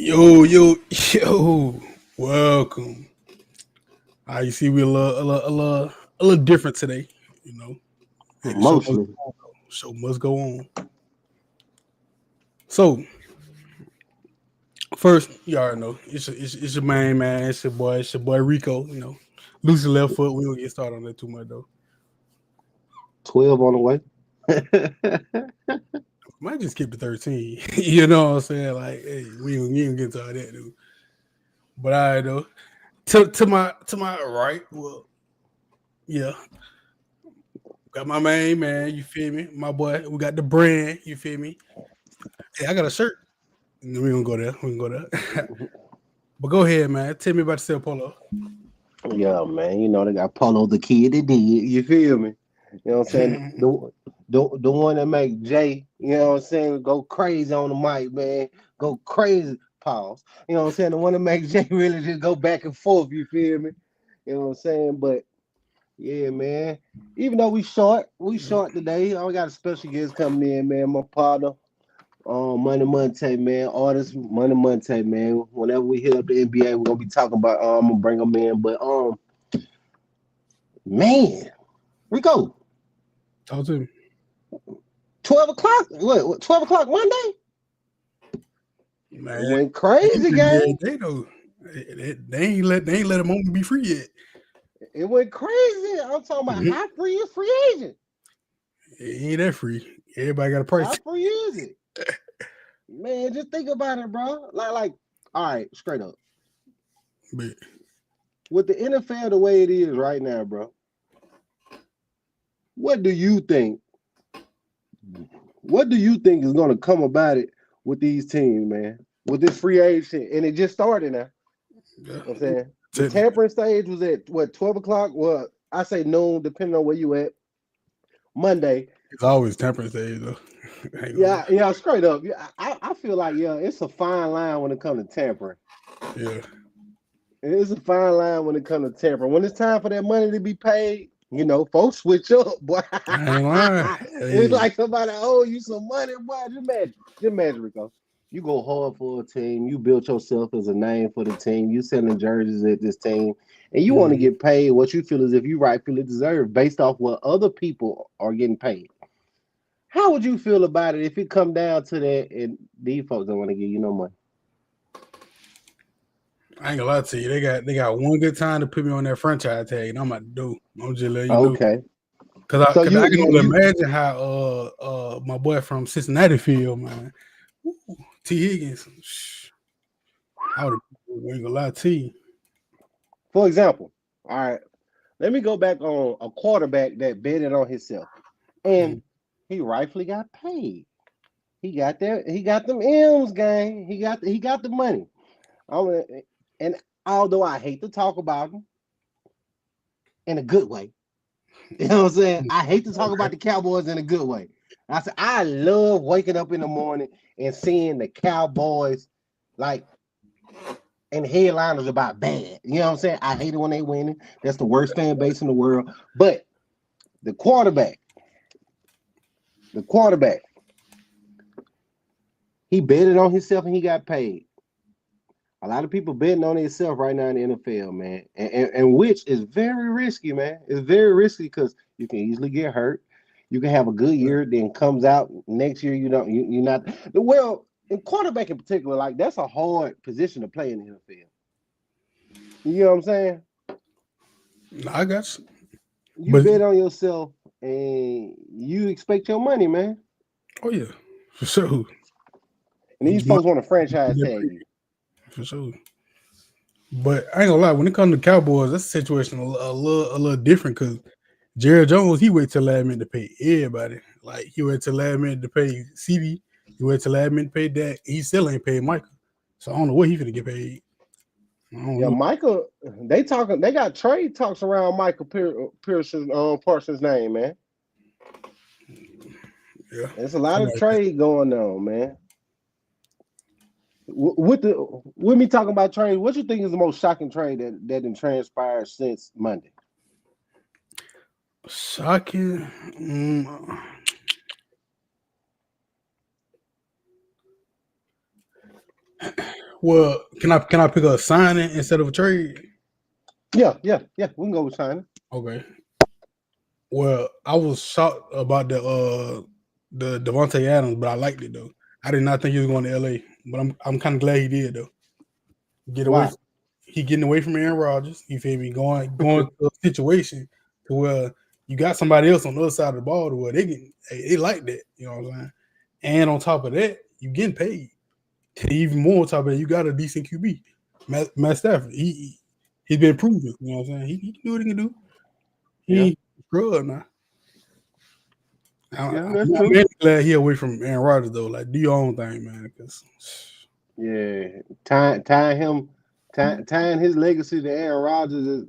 Yo, welcome. You see, we're a little different today. You know, hey, Mostly. show must go on. So, first, you already know it's your main man. It's your boy Rico. You know, loose left foot. We don't get started on that too much though. 12 on the way. Might just keep the 13. You know what I'm saying? Like, hey, we ain't get to all that, dude. But I know to my right, well, yeah, got my main man, you feel me? My boy, we got the brand, you feel me? Hey, I got a shirt. We gonna go there. We can go there. But go ahead, man. Tell me about yourself, Polo. Yeah, man. You know, they got Polo the kid that did. You feel me? You know what I'm saying? The one that make Jay, you know what I'm saying, go crazy on the mic, man. Go crazy. Pause. You know what I'm saying? The one that makes Jay really just go back and forth, you feel me? You know what I'm saying? But yeah, man. Even though we short today. I got a special guest coming in, man. My partner. Money Monte, man. Artist Money Monte, man. Whenever we hit up the NBA, we're gonna be talking about. I'm gonna bring them in, but man, Rico, Talk to me. 12 o'clock. What? 12 o'clock Monday? It Man, went they ain't crazy, free gang. yet. They know they ain't let a moment be free yet. It went crazy. I'm talking about Mhm. how free is free agent? It ain't that free. Everybody got a price. How free is it? Man, just think about it, bro. All right, straight up. But With the NFL the way it is right now, bro. What do you think? What do you think is going to come about it with these teams, man? With this free agent, and it just started now. yeah, You know what I'm saying the technically, tampering stage was at what 12 o'clock? Well, I say noon, depending on where you at. Monday, it's always temperance days though. I ain't gonna lie. yeah, straight up. Yeah, I feel like it's a fine line when it comes to tampering. Yeah, It's a fine line when it comes to tampering. When it's time for that money to be paid, folks switch up, boy. I ain't lying. It's Hey, like somebody owe you some money, boy. Just imagine, Rico. You go hard for a team. You built yourself as a name for the team. You selling jerseys at this team, and you want to mhm. get paid what you feel as if you rightfully deserve based off what other people are getting paid. How would you feel about it if it come down to that and these folks don't want to give you no money? I ain't gonna lie to you. They got one good time to put me on that franchise tag, and I'm about to do. I'm just letting you know. Okay, Cause I, so cause I you can you only you imagine how my boy from Cincinnati feel, man. Woo, T Higgins. I would ain't gonna lie to you. for example, all right. Let me go back on a quarterback that betted on himself, and Mhm. he rightfully got paid. He got there. He got them M's, gang. He got the money. I'm, and although I hate to talk about him in a good way, you know what I'm saying? I hate to talk about Okay. the Cowboys in a good way. I said I love waking up in the morning and seeing the Cowboys like and headliners about bad. You know what I'm saying? I hate it when they winning. That's the worst fan base in the world. But the quarterback, the quarterback, he betted on himself and he got paid. A lot of people betting on themselves right now in the NFL, man, and which is very risky, man. It's very risky because you can easily get hurt. You can have a good year, then comes out next year. You don't. You're not. Well, in quarterback in particular, like that's a hard position to play in the NFL. You know what I'm saying? Nah, I got you. You But bet on yourself and you expect your money, man. oh yeah, for sure. And these My- folks want to franchise tag you. For sure. But I ain't gonna lie, when it comes to Cowboys, that's a situation a little different because Jared Jones, he wait till last minute to pay everybody. Like he wait till last minute to pay CD, he wait till last minute to pay that. He still ain't paid Michael. So I don't know what he finna get paid. I don't Yeah, know. Michael. They got trade talks around Michael Pearson's Parsons' name, man. Yeah. There's a lot of Somebody said, trade going on, man. With me talking about trade, what you think is the most shocking trade that done transpired since Monday? shocking. Mm, Well, can I pick a signing instead of a trade? Yeah. We can go with signing. Okay. Well, I was shocked about the Devontae Adams, but I liked it though. I did not think he was going to LA, but I'm kind of glad he did though. Why? He getting away from Aaron Rodgers. You feel me? Going to a situation to where you got somebody else on the other side of the ball to where they like that. You know what I'm saying? And on top of that, you getting paid. And even more on top of that, you got a decent QB, Matt Stafford. He's been proven. You know what I'm saying? He can do what he can do. He ain't scrub now. I'm really glad he away from Aaron Rodgers though. Like, do your own thing, man. Cause tying his legacy to Aaron Rodgers is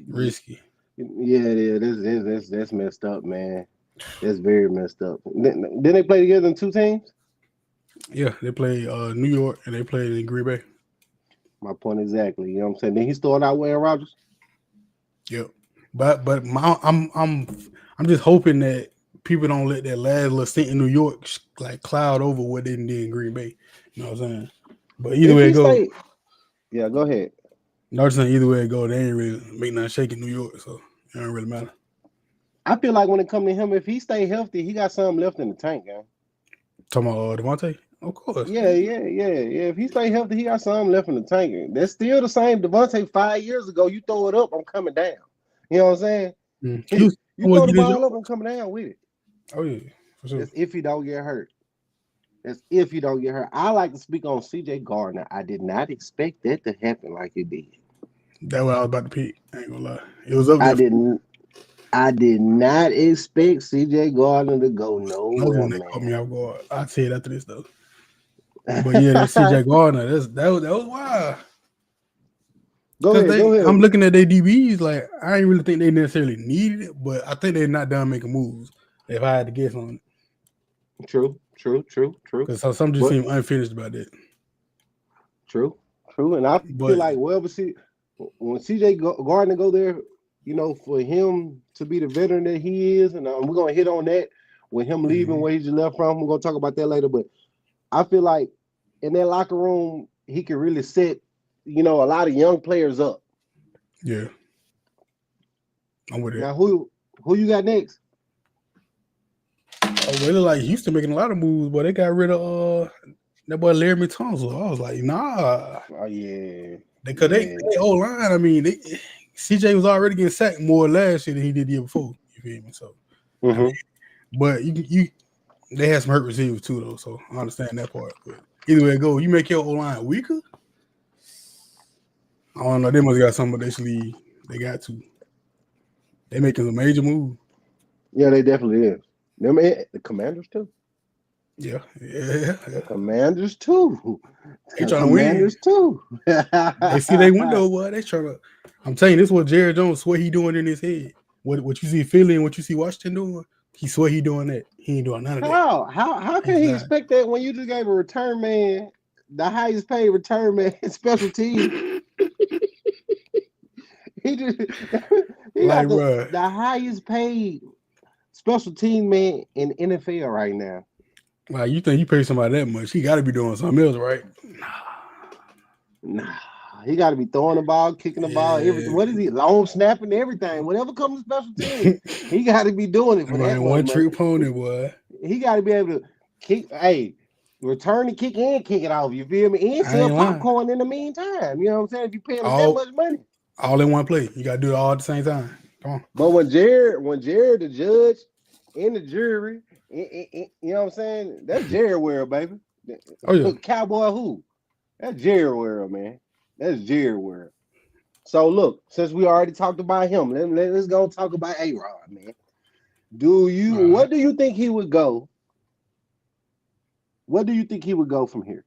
risky. Yeah, it is. That's messed up, man. That's very messed up. Didn't they play together in 2 teams? Yeah, they played New York and they played in Green Bay. My point exactly. You know what I'm saying? Then he started out with Aaron Rodgers. Yep. But I'm just hoping that people don't let that last little stint in New York like cloud over what they did in Green Bay. You know what I'm saying? But either way it goes. Yeah, go ahead. No, I'm just saying either way it goes, they ain't really make nothing shake in New York, so it don't really matter. I feel like when it comes to him, if he stay healthy, he got something left in the tank, man. Talking about Devontae? Of course. Yeah. If he stay healthy, he got something left in the tank. That's still the same Devontae 5 years ago. You throw it up, I'm coming down. You know what I'm saying? You throw the ball up, I'm coming down with it. Oh yeah, for sure. That's if he don't get hurt. I like to speak on CJ Gardner. I did not expect that to happen like it did. That's what I was about to pick. I ain't gonna lie. It was up there. I did not expect CJ Gardner to go nowhere. Another one that caught me off guard. I'll tell you after this though. But yeah, that CJ Gardner, that was wild. Go ahead. I'm looking at their DBs, like I ain't really think they necessarily needed it, but I think they're not done making moves. If I had to guess on it. True. Because some just seem unfinished about that. True. And I feel like, when CJ Gardner go there, you know, for him to be the veteran that he is, and we're gonna hit on that with him leaving where he just left from. We're gonna talk about that later, but I feel like in that locker room, he can really set, you know, a lot of young players up. Yeah, I'm with it. Now, who you got next? Oh, really? Like Houston making a lot of moves, but they got rid of that boy Larry Tunsil. I was like, nah. Oh yeah, because they O-line. I mean, CJ was already getting sacked more last year than he did the year before. You feel me? So, I mean, but they had some hurt receivers too, though. So I understand that part. But either way it goes, you make your O-line weaker. I don't know. They must have got something additionally. They got to. They making a major move. Yeah, they definitely is. The Commanders too. Yeah. The Commanders too. They trying to win. Too. They see they window, boy. They trying to. I'm telling you, this is what Jerry Jones swear he doing in his head. What you see Philly and what you see Washington doing, he swear he doing that. He ain't doing none of that. How can he expect that when you just gave a return man the highest paid return man special team? he got the highest paid special team man in NFL right now. Wow, you think you pay somebody that much? He got to be doing something else, right? Nah. He got to be throwing the ball, kicking the ball, everything. What is he? Long snapping, everything. Whatever comes to special team, he got to be doing it for that one trick pony, boy. He got to be able to kick. Hey, return the kick and kick it off. You feel me? And sell popcorn in the meantime. You know what I'm saying? If you pay him that much money, all in one play. You got to do it all at the same time. Come on. But when Jared, the judge, and the jury, you know what I'm saying? That's Jared world, baby. Oh yeah, Cowboy who? That's Jared world, man. That's Jared world. So look, since we already talked about him, let's go talk about A-Rod, man. What do you think he would go? What do you think he would go from here?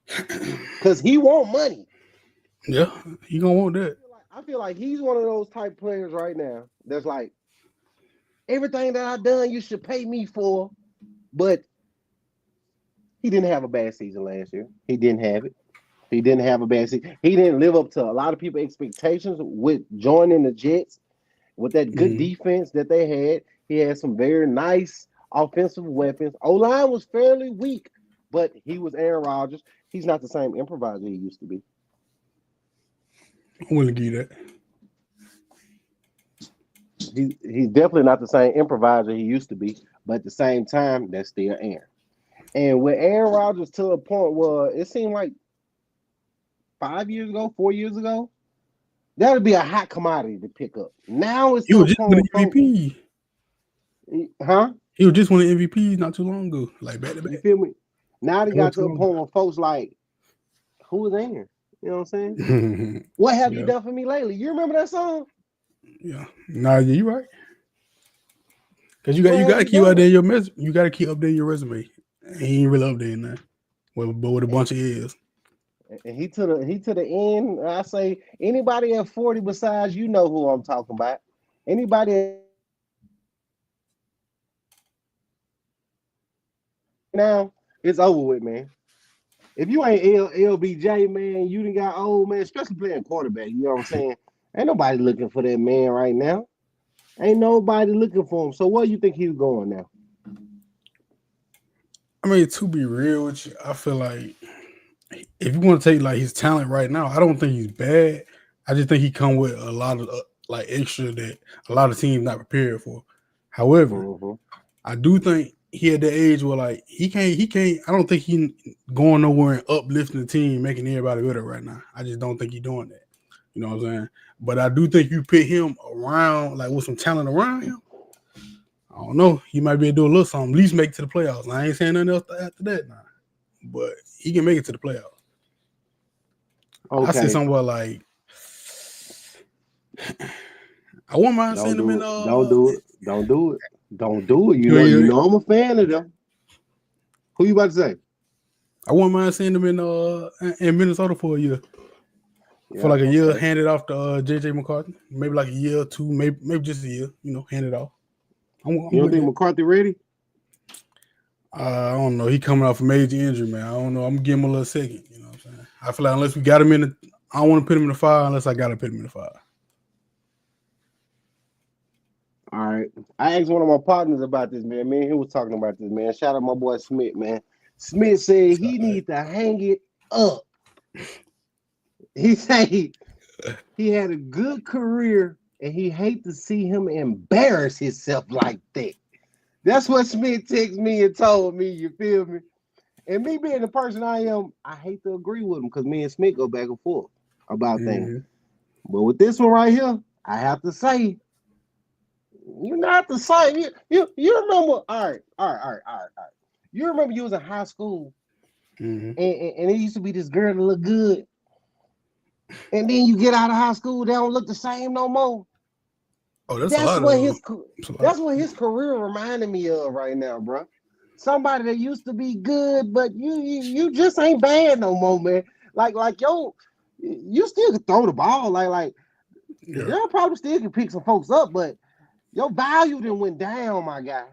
Because he want money. Yeah, he gonna want that. I feel like he's one of those type players right now that's like, everything that I've done, you should pay me for. But he didn't have a bad season last year. He didn't have it. He didn't have a bad season. He didn't live up to a lot of people's expectations with joining the Jets with that good defense that they had. He had some very nice offensive weapons. O-line was fairly weak but he was Aaron Rodgers. He's not the same improviser he used to be. I wouldn't give you that. He's definitely not the same improviser he used to be, but at the same time, that's still Aaron. And with Aaron Rodgers to a point where it seemed like 5 years ago, 4 years ago, that would be a hot commodity to pick up. Now it's He to was a just point winning MVP. Huh? He was just winning MVPs not too long ago, like back to You back. feel me? Now they That got wasn't to too a long point ago. where folks like, who is Aaron? You know what I'm saying? What have you Yeah. done for me lately? You remember that song? Yeah. Nah, yeah, you right. Because you What got have to you keep done? updating your you got to keep updating your resume. He ain't really updating that. But with a bunch of years. And he to the end. I say anybody at 40 besides you know who I'm talking about. Anybody now, it's over with, man. If you ain't LBJ, man, you done got old, man, especially playing quarterback. You know what I'm saying? Ain't nobody looking for that man right now. Ain't nobody looking for him. So where you think he's going now? I mean, to be real with you, I feel like if you want to take like his talent right now, I don't think he's bad. I just think he come with a lot of like extra that a lot of teams not prepared for. However, I do think he at the age where like he can't. I don't think he going nowhere and uplifting the team, making everybody better right now. I just don't think he's doing that. You know what I'm saying? But I do think you put him around like with some talent around him. I don't know. He might be able to do a little something. At least make it to the playoffs. I ain't saying nothing else after that now. But he can make it to the playoffs. Okay. I say somewhere like I wouldn't mind seeing him in Don't do it. Don't do it. You know I'm a fan of them. Who you about to say? I wouldn't mind seeing him in Minnesota for a year. For like a year, hand it off to JJ McCarthy. Maybe like a year or two, maybe just a year, hand it off. You don't think McCarthy ready? I don't know. He coming off a major injury, man. I don't know. I'm gonna give him a little second. You know what I'm saying? I feel like unless we got him I don't want to put him in the fire unless I gotta put him in the fire. All right. I asked one of my partners about this, man. Me and he was talking about this, man. Shout out my boy Smith, man. Smith said he needs to hang it up. He said he had a good career and he hate to see him embarrass himself like that. That's what Smith texted me and told me, you feel me? And me being the person I am, I hate to agree with him because me and Smith go back and forth about things. But with this one right here, I have to say, you not the same. You remember? All right. You remember you was in high school, and it used to be this girl that look good, and then you get out of high school, they don't look the same no more. Oh, that's what his career reminded me of right now, bro. Somebody that used to be good, but you just ain't bad no more, man. Like yo, you still can throw the ball, the girl probably still can pick some folks up, but your value then went down, my guy.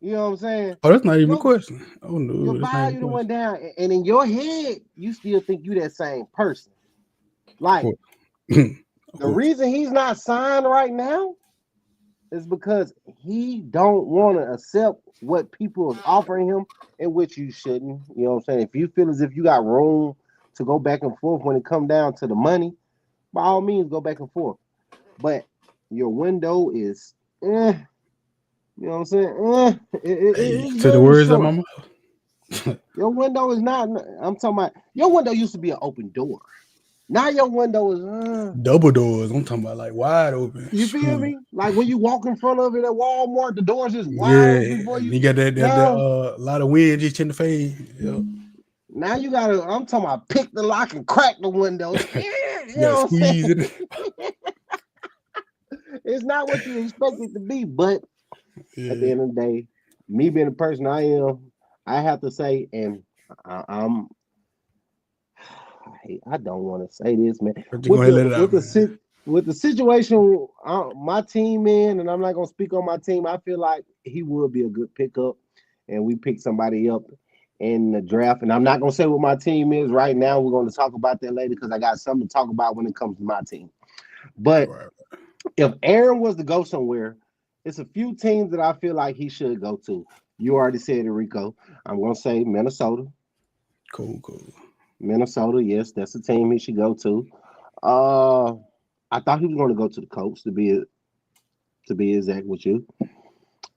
You know what I'm saying? Oh, that's not even a question. Oh no, your value then went down, and in your head, you still think you that same person. Like the reason he's not signed right now is because he don't want to accept what people is offering him, and which you shouldn't. You know what I'm saying? If you feel as if you got room to go back and forth when it come down to the money, by all means, go back and forth. But your window is, you know what I'm saying? It's to the very words of short. my mouth. Your window is not. I'm talking about your window used to be an open door. Now your window is double doors. I'm talking about like wide open. You feel me? Like when you walk in front of it at Walmart, the doors is wide open for you. You got that lot of wind just in the face. Yep. Now you gotta. I'm talking about pick the lock and crack the windows. You know what I'm squeeze saying? it. It's not what you expect it to be, but at the end of the day, me being the person I am, I have to say, and I don't want to say this, man. With the situation my team in, and I'm not gonna speak on my team. I feel like he would be a good pickup, and we pick somebody up in the draft. And I'm not gonna say what my team is right now. We're gonna talk about that later because I got something to talk about when it comes to my team. But if Aaron was to go somewhere, it's a few teams that I feel like he should go to. You already said it, Rico. I'm gonna say Minnesota. Cool. Minnesota, yes, that's the team he should go to. I thought he was going to go to the Colts to be exact with you.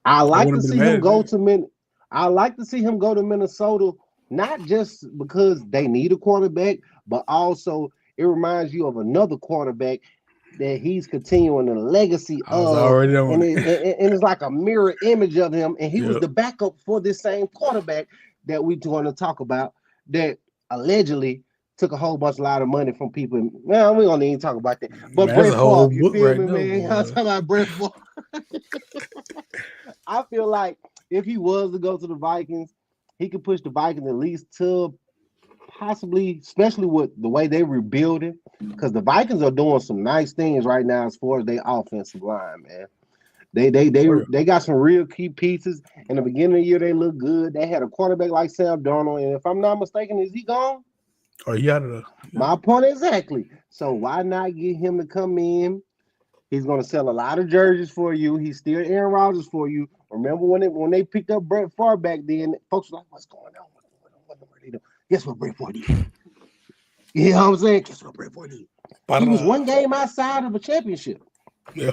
I I like to wouldn't be see mad him at go that. to I like to see him go to Minnesota, not just because they need a quarterback, but also it reminds you of another quarterback that he's continuing the legacy I was of, already on and it. it's like a mirror image of him. And he was Yep. the backup for this same quarterback that we're going to talk about that allegedly took a lot of money from people. Well, we don't even talk about that. Man, But that's a Brett whole Favre, you book feel right me, there, man? I'm boy. talking about Brett Favre. I feel like if he was to go to the Vikings, he could push the Vikings at least to possibly, especially with the way they rebuilding, because the Vikings are doing some nice things right now as far as their offensive line, man. Oh yeah. They got some real key pieces. In the beginning of the year, they look good. They had a quarterback like Sam Darnold, and if I'm not mistaken, is he gone? Oh, he out of the. Yeah. My point exactly. So why not get him to come in? He's going to sell a lot of jerseys for you. He's still Aaron Rodgers for you. Remember when they picked up Brett Favre back then, folks were like, "What's going on? What are they doing?" Guess what Brett Favre did? You know what I'm saying? Guess what Brett Favre did? He was one game outside of a championship. Yeah.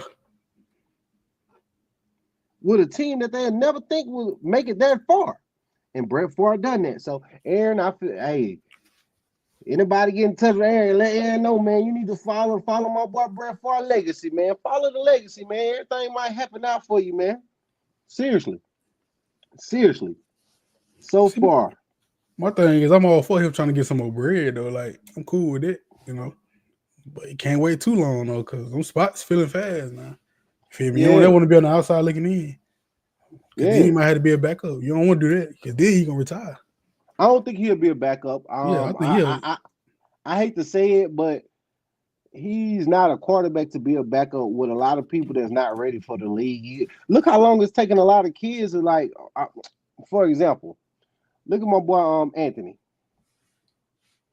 With a team that they'd never think would make it that far. And Brett Favre done that. So, Aaron, I feel, hey, anybody get in touch with Aaron, let Aaron know, man, you need to follow my boy Brett Favre legacy, man. Follow the legacy, man. Everything might happen out for you, man. Seriously. So See, far. my thing is, I'm all for him trying to get some more bread though. Like, I'm cool with it, you know. But you can't wait too long though, because them spots filling fast now. Feel me? You don't Yeah. ever want to be on the outside looking in. Because then Yeah. he might have to be a backup. You don't want to do that, because then he gonna retire. I don't think he'll be a backup. Yeah, I think he'll. I hate to say it, but he's not a quarterback to be a backup with a lot of people that's not ready for the league. Look how long it's taking a lot of kids to for example, look at my boy Anthony.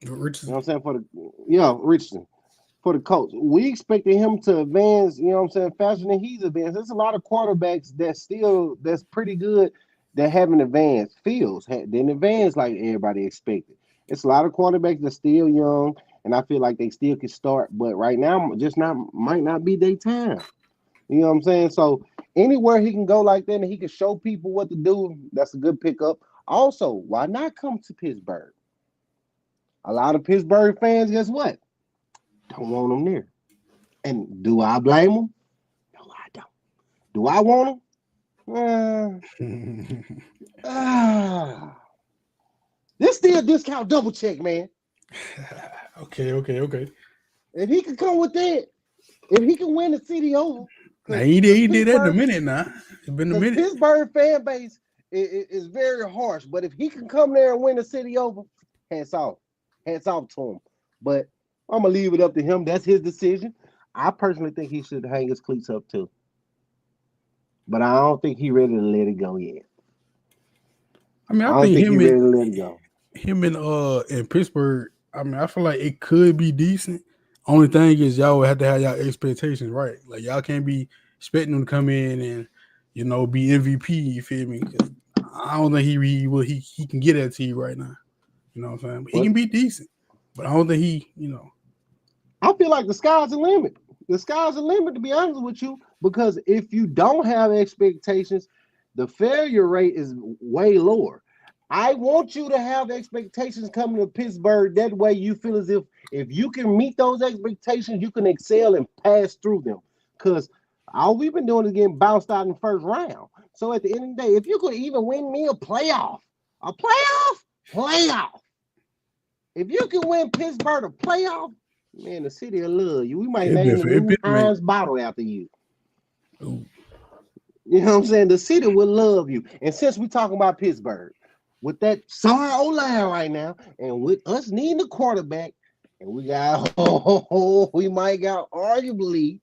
You know Richardson. what I'm saying? Richardson. For the Colts. We expected him to advance, you know what I'm saying, faster than he's advanced. There's a lot of quarterbacks that's pretty good that haven't advanced. Fields didn't advance like everybody expected. It's a lot of quarterbacks that's still young, and I feel like they still can start, but right now just not might not be their time. You know what I'm saying? So anywhere he can go like that and he can show people what to do, that's a good pickup. Also, why not come to Pittsburgh? A lot of Pittsburgh fans, guess what? Don't want him there. And do I blame him? No, I don't. Do I want him? This still discount double check, man. Okay. If he can come with that, if he can win the city over, Now because he did that in a minute now. It's been a minute. Pittsburgh fan base is very harsh. But if he can come there and win the city over, hats off to him. But I'm gonna leave it up to him. That's his decision. I personally think he should hang his cleats up too. But I don't think he's ready to let it go yet. I mean, I I don't think think he's ready to let it go. him in Pittsburgh. I mean, I feel like it could be decent. Only thing is, y'all would have to have y'all expectations right. Like y'all can't be expecting him to come in and be MVP. You feel me? 'Cause I don't think he can get that to you right now. You know what I'm saying? But he can be decent, but I don't think I feel like the sky's the limit. The sky's the limit, to be honest with you, because if you don't have expectations, the failure rate is way lower. I want you to have expectations coming to Pittsburgh. That way you feel as if you can meet those expectations, you can excel and pass through them. Because all we've been doing is getting bounced out in the first round. So at the end of the day, if you could even win me a playoff, if you can win Pittsburgh a playoff, man, the city will love you. We might name a new Heinz bottle after you. Ooh. You know what I'm saying? The city will love you. And since we're talking about Pittsburgh, with that sorry O-line right now, and with us needing a quarterback, and we might got arguably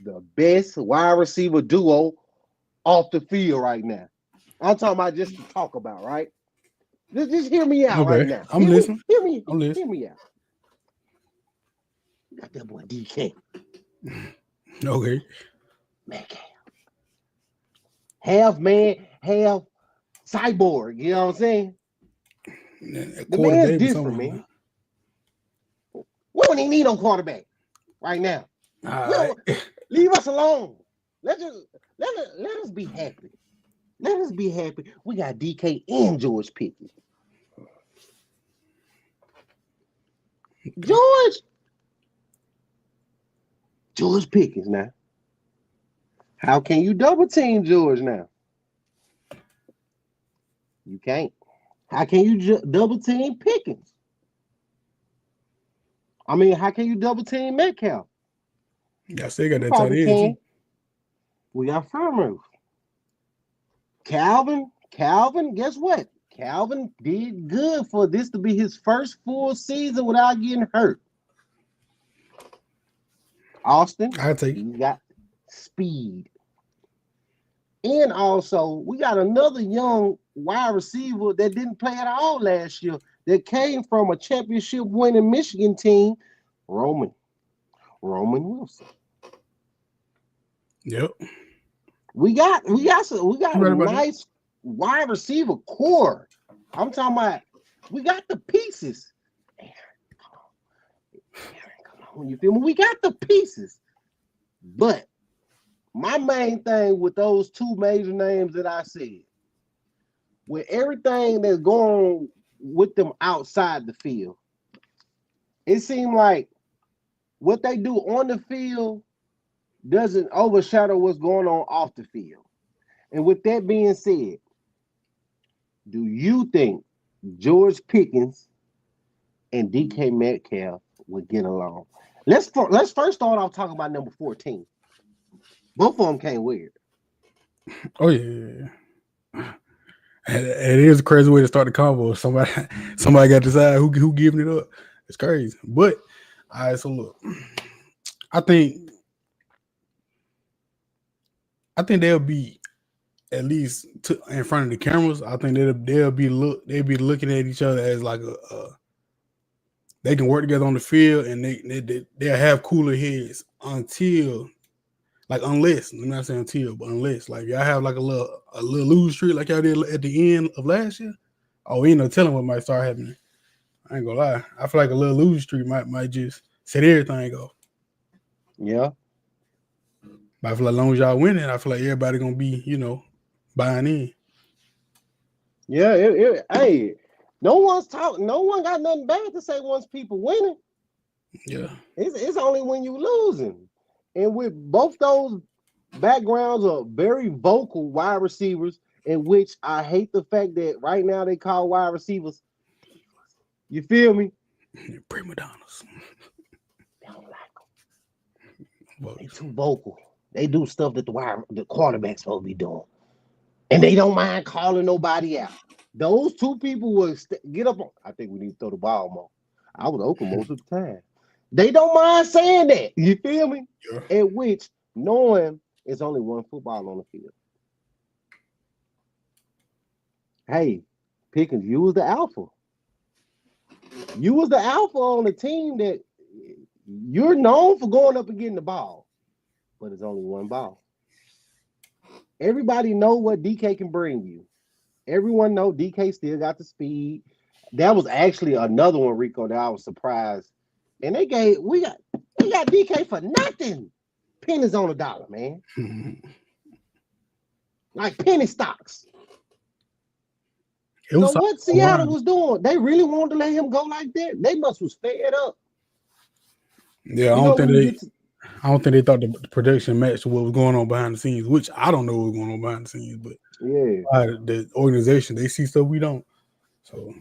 the best wide receiver duo off the field right now. I'm talking about just to talk about, right? Just hear me out right now. I'm listening. Hear me out. You got that boy DK. Okay. Metcalf. Half man, half cyborg. You know what I'm saying? The man's different, man. We don't even need no quarterback right now. Leave us alone. Let us be happy. Let us be happy. We got DK and George Pickens. George Pickens now. How can you double team George now? You can't. How can you double team Pickens? I mean, how can you double team Metcalf? I still got that tight end. We got Firmer. Calvin, guess what? Calvin did good for this to be his first full season without getting hurt. Austin, you got speed. And also, we got another young wide receiver that didn't play at all last year that came from a championship winning Michigan team, Roman Wilson. Yep. We got a nice wide receiver core. I'm talking about we got the pieces. Come on, you feel me? We got the pieces. But my main thing with those two major names that I said, with everything that's going on with them outside the field, it seemed like what they do on the field doesn't overshadow what's going on off the field. And with that being said, do you think George Pickens and DK Metcalf would get along? Let's first start off talking about number 14. Both of them can't wear it. Oh yeah. It is a crazy way to start the convo. Somebody got to decide who giving it up. It's crazy. But all right, so look, I think they'll be at least in front of the cameras. I think they'll be looking at each other as like they can work together on the field, and they'll have cooler heads until, like, unless, I'm not saying until, but unless, like, y'all have like a little lose streak like y'all did at the end of last year. Oh, we ain't no telling what might start happening. I ain't gonna lie. I feel like a little lose streak might just set everything off. Yeah. But I feel like as long as y'all winning, I feel like everybody gonna be, buying in. Yeah, hey, no one got nothing bad to say once people winning. Yeah. It's only when you losing. And with both those backgrounds of very vocal wide receivers, in which I hate the fact that right now they call wide receivers. You feel me? Prima donnas. They don't like them. They too vocal. They do stuff that the quarterback's supposed to be doing. And they don't mind calling nobody out. Those two people will get up on. I think we need to throw the ball more. I was open most of the time. They don't mind saying that. You feel me? Yeah. At which, knowing it's only one football on the field. Hey, Pickens, you was the alpha. You was the alpha on the team that you're known for going up and getting the ball. But it's only one ball. Everybody know what DK can bring you. Everyone know DK still got the speed. That was actually another one, Rico, that I was surprised. And we got DK for nothing. Pennies on a dollar, man. Like penny stocks. So what Seattle was doing, they really wanted to let him go like that. They must was fed up. Yeah, I don't think they thought the production matched what was going on behind the scenes, which I don't know what was going on behind the scenes, but yeah, the organization, they see stuff we don't. So,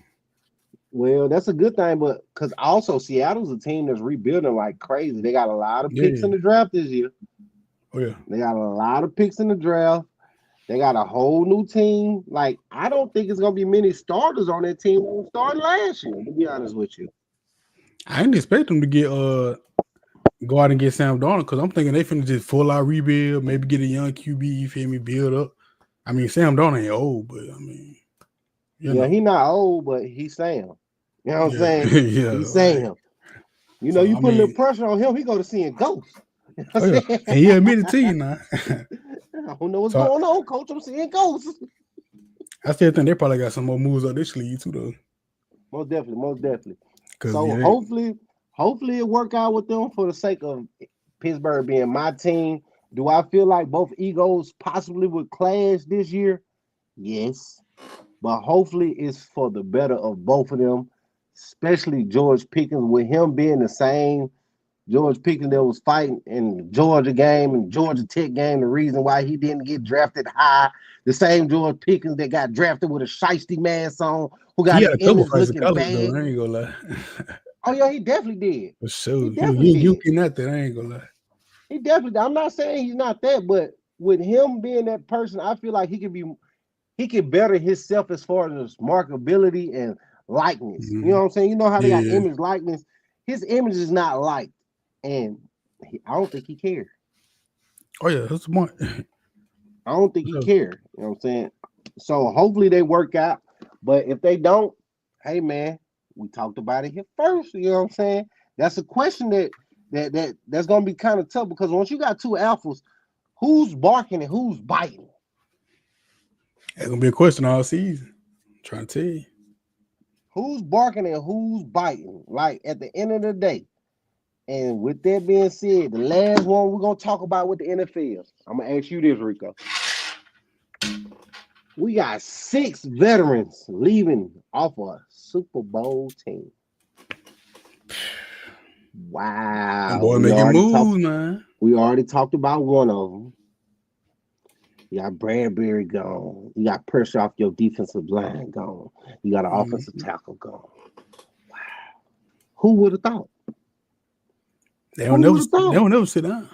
well, that's a good thing, but because also Seattle's a team that's rebuilding like crazy. They got a lot of picks in the draft this year. Oh yeah, they got a lot of picks in the draft. They got a whole new team. Like, I don't think it's gonna be many starters on that team who started last year, to be honest with you. I didn't expect them to get go out and get Sam Darnold, because I'm thinking they finna just full out rebuild, maybe get a young QB, you feel me, build up. I mean, Sam Darnold ain't old, but I mean, he's not old, but he's Sam. You know what I'm saying? Yeah, he's Sam. You know, you put a little pressure on him, he go to seeing ghosts. You know and he admitted to you now. I don't know what's going on, coach. I'm seeing ghosts. I still think they probably got some more moves up their sleeve too, though. Most definitely, most definitely. Because So hopefully it work out with them for the sake of Pittsburgh being my team. Do I feel like both egos possibly would clash this year? Yes. But hopefully it's for the better of both of them, especially George Pickens, with him being the same George Pickens that was fighting in the Georgia game and Georgia Tech game, the reason why he didn't get drafted high. The same George Pickens that got drafted with a shiesty mask on, who he got had his a couple image fights in looking college though. bad. I ain't gonna lie. Oh yeah, he definitely did. For sure, He he was definitely did. yuking at that. I ain't gonna lie. He definitely. I'm not saying he's not that, but with him being that person, I feel like he can better himself as far as his marketability and likeness. You know what I'm saying? You know how they got Yeah. image likeness. His image is not liked, and I don't think he cares. Oh yeah, that's the point. I don't think he cared. You know what I'm saying? So hopefully they work out. But if they don't, hey man, we talked about it here first. You know what I'm saying? That's a question that's gonna be kind of tough because once you got two alphas, who's barking and who's biting? That's gonna be a question all season. I'm trying to tell you. Who's barking and who's biting? Like at the end of the day. And with that being said, the last one we're gonna talk about with the NFL. I'm gonna ask you this, Rico. We got 6 veterans leaving off a Super Bowl team. Wow. Boy, making moves, man. We already talked about one of them. You got Bradbury gone. You got pressure off your defensive line gone. You got an offensive tackle gone. Wow. Who would have thought? They don't never sit down.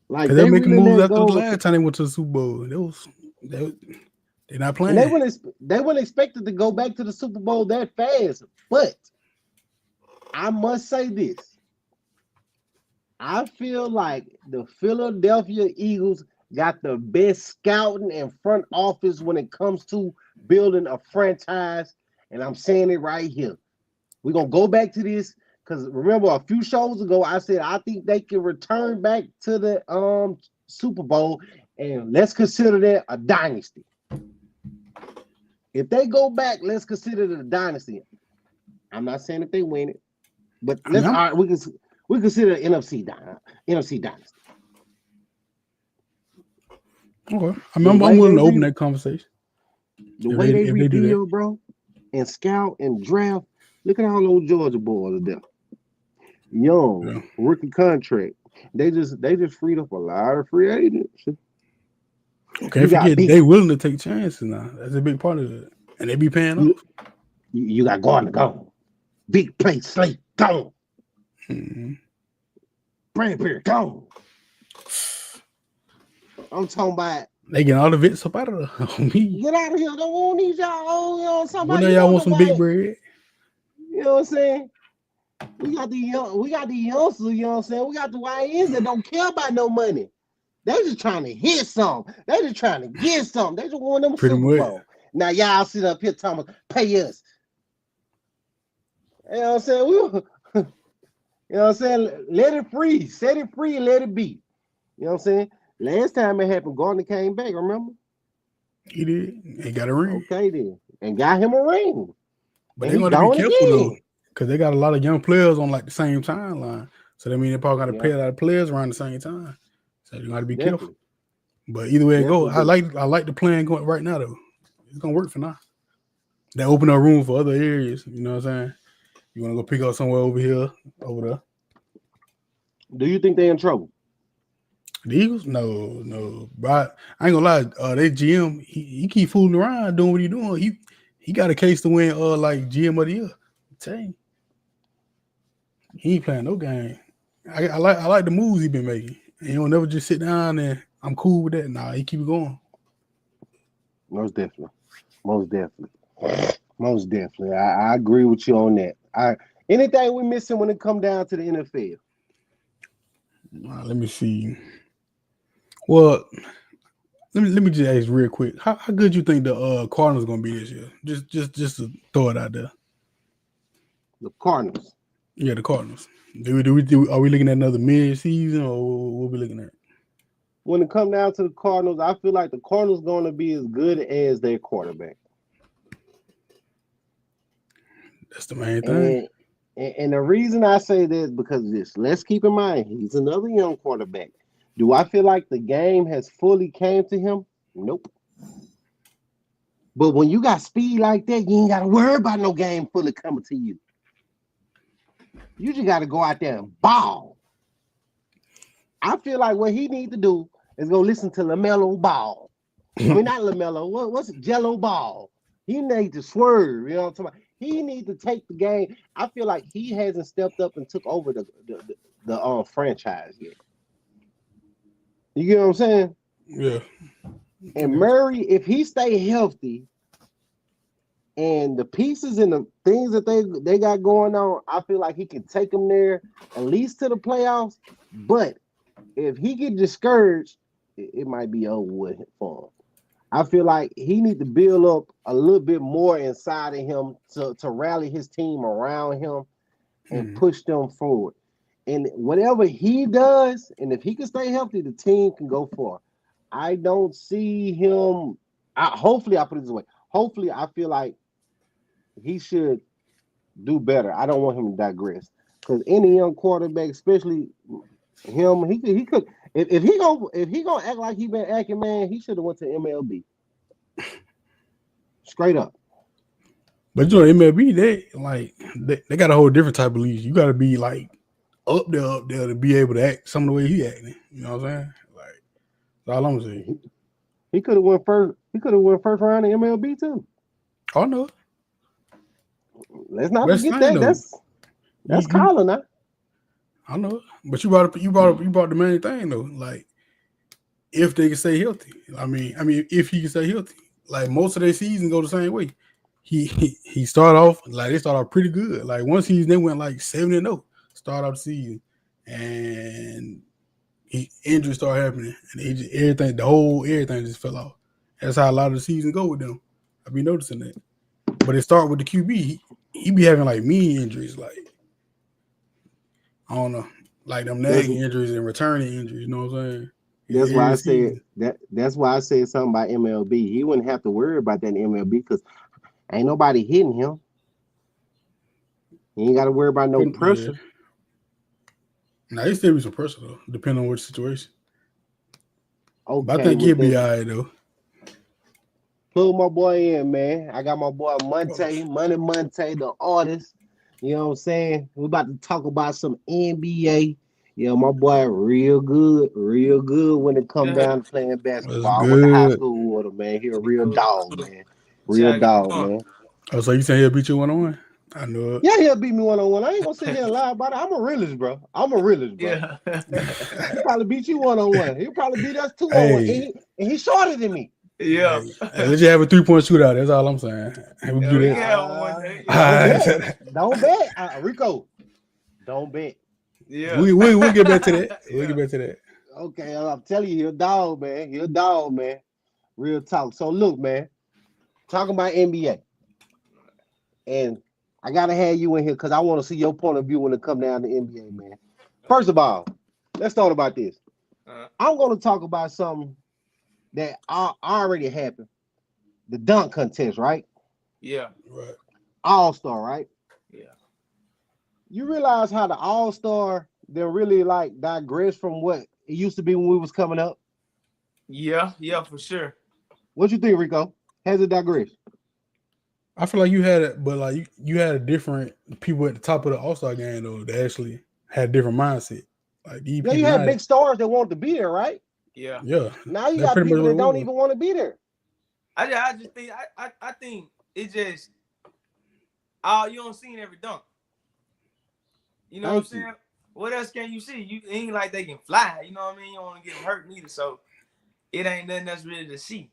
Like they're making moves after the last time they went to the Super Bowl. They're not playing. They weren't expected to go back to the Super Bowl that fast. But I must say this. I feel like the Philadelphia Eagles got the best scouting and front office when it comes to building a franchise. And I'm saying it right here. We're going to go back to this because remember a few shows ago, I said I think they can return back to the Super Bowl and let's consider that a dynasty. If they go back, let's consider it a dynasty. I'm not saying if they win it, but we consider NFC dynasty. Okay, I'm willing to open that conversation. The way they rebuild, bro, and scout and draft. Look at all those Georgia boys are there. Young, rookie contract. They just freed up a lot of free agents. Okay, forget they willing to take chances now. That's a big part of it, and they be paying off. You got Gardner gone, big play Slate gone, Bradbury gone. I'm talking about they get all the vets up out of me. Get out of here! Don't want these y'all. You know somebody. When y'all want some big bread? You know what I'm saying? We got the youngsters. You know what I'm saying? We got the YNs that don't care about no money. They just trying to hit something. They just trying to get something. They just want them Super Bowl. Now y'all sit up here talking about pay us. You know what I'm saying? You know what I'm saying? Let it free. Set it free and let it be. You know what I'm saying? Last time it happened, Gardner came back, remember? He did. He got a ring. Okay, then. And got him a ring. But they're going to be careful, though, because they got a lot of young players on, like, the same timeline. So, that means they're probably got to pay a lot of players around the same time. So, you got to be careful. But either way it goes, I like the plan going right now, though. It's going to work for now. They open up room for other areas. You know what I'm saying? You want to go pick up somewhere over here, over there. Do you think they're in trouble? The Eagles? No. But I ain't gonna lie, they GM, he keep fooling around doing what he doing. He got a case to win like GM of the year. I'm telling you. He ain't playing no game. I like the moves he been making. And he don't never just sit down and I'm cool with that. Nah, he keep going. Most definitely. I agree with you on that. Anything we missing when it come down to the NFL? Let me see. Well, let me just ask real quick. How good you think the Cardinals gonna be this year? Just to throw it out there. The Cardinals. Yeah, the Cardinals. Are we looking at another mid-season or what we looking at? When it come down to the Cardinals, I feel like the Cardinals gonna be as good as their quarterback. That's the main thing. And the reason I say this because of this. Let's keep in mind he's another young quarterback. Do I feel like the game has fully came to him? Nope. But when you got speed like that, you ain't got to worry about no game fully coming to you. You just got to go out there and ball. I feel like what he need to do is go listen to LaMelo Ball. I mean, not LaMelo. What's it? Jello Ball. He needs to swerve. You know what I'm talking about? He needs to take the game. I feel like he hasn't stepped up and took over the franchise yet. You get what I'm saying? Yeah. And Murray, if he stay healthy, and the pieces and the things that they got going on, I feel like he can take them there at least to the playoffs. But if he get discouraged, it might be over with for him. I feel like he needs to build up a little bit more inside of him to rally his team around him and push them forward. And whatever he does, and if he can stay healthy, the team can go far. I don't see him. Hopefully, I put it this way. Hopefully, I feel like he should do better. I don't want him to digress because any young quarterback, especially him, he could. If he gonna act like he been acting, man, he should have went to MLB. Straight up. But you know, MLB, they got a whole different type of league. You got to be like up there to be able to act some of the way he acting. You know what I'm saying? Like that's all I'm saying. He could have went first. He could have went first round in MLB too. Oh no. Let's not forget that. That's Colin now. I know, but you brought the main thing though. Like, if they can stay healthy, I mean, if he can stay healthy, like most of their season go the same way. He started off like they started off pretty good. Like one season they went like 7-0, start off the season, and injuries started happening, and everything just fell off. That's how a lot of the season go with them. I be noticing that, but it start with the QB. He be having like mean injuries, like. I don't know, like them nagging injuries and returning injuries. You know what I'm saying? That's why I said that. That's why I said something about MLB. He wouldn't have to worry about that in MLB because ain't nobody hitting him. He ain't got to worry about no pressure. Now he still be some pressure though, depending on which situation. Okay, but I think he'll be all right though. Plug my boy in, man. I got my boy Monte, the artist. You know what I'm saying? We're about to talk about some NBA. You know, my boy real good when it comes down to playing basketball. I went to high school with him, man. He a real dog, man. Real dog, man. Oh, so you saying he'll beat you one-on-one? I know it. Yeah, he'll beat me one-on-one. I ain't gonna sit here and lie about it. I'm a realist, bro. Yeah. He'll probably beat you one-on-one. He'll probably beat us 2-on-1. And he's shorter than me. Yeah. Hey, let's just have a 3-point shootout. That's all I'm saying. We can do that. Don't bet. Rico. Don't bet. Yeah. We'll get back to that. We'll get back to that. Okay, I'm telling you, you're a dog, man. You're a dog, man. Real talk. So look, man. Talking about NBA. And I gotta have you in here because I want to see your point of view when it comes down to NBA, man. First of all, let's talk about this. I'm gonna talk about something that already happened. The dunk contest, right? Yeah. Right. All-Star, right? Yeah. You realize how the All-Star then really like digressed from what it used to be when we was coming up? Yeah, for sure. What you think, Rico? Has it digressed? I feel like you had it, but like you had a different people at the top of the All-Star game though that actually had a different mindset. Like these you had big stars that wanted to be there, right? Yeah. Now you got people that don't even want to be there. I just think I think it just you don't see in every dunk. You know what I'm saying? What else can you see? You ain't like they can fly. You know what I mean? You don't want to get hurt neither. So it ain't nothing that's really to see.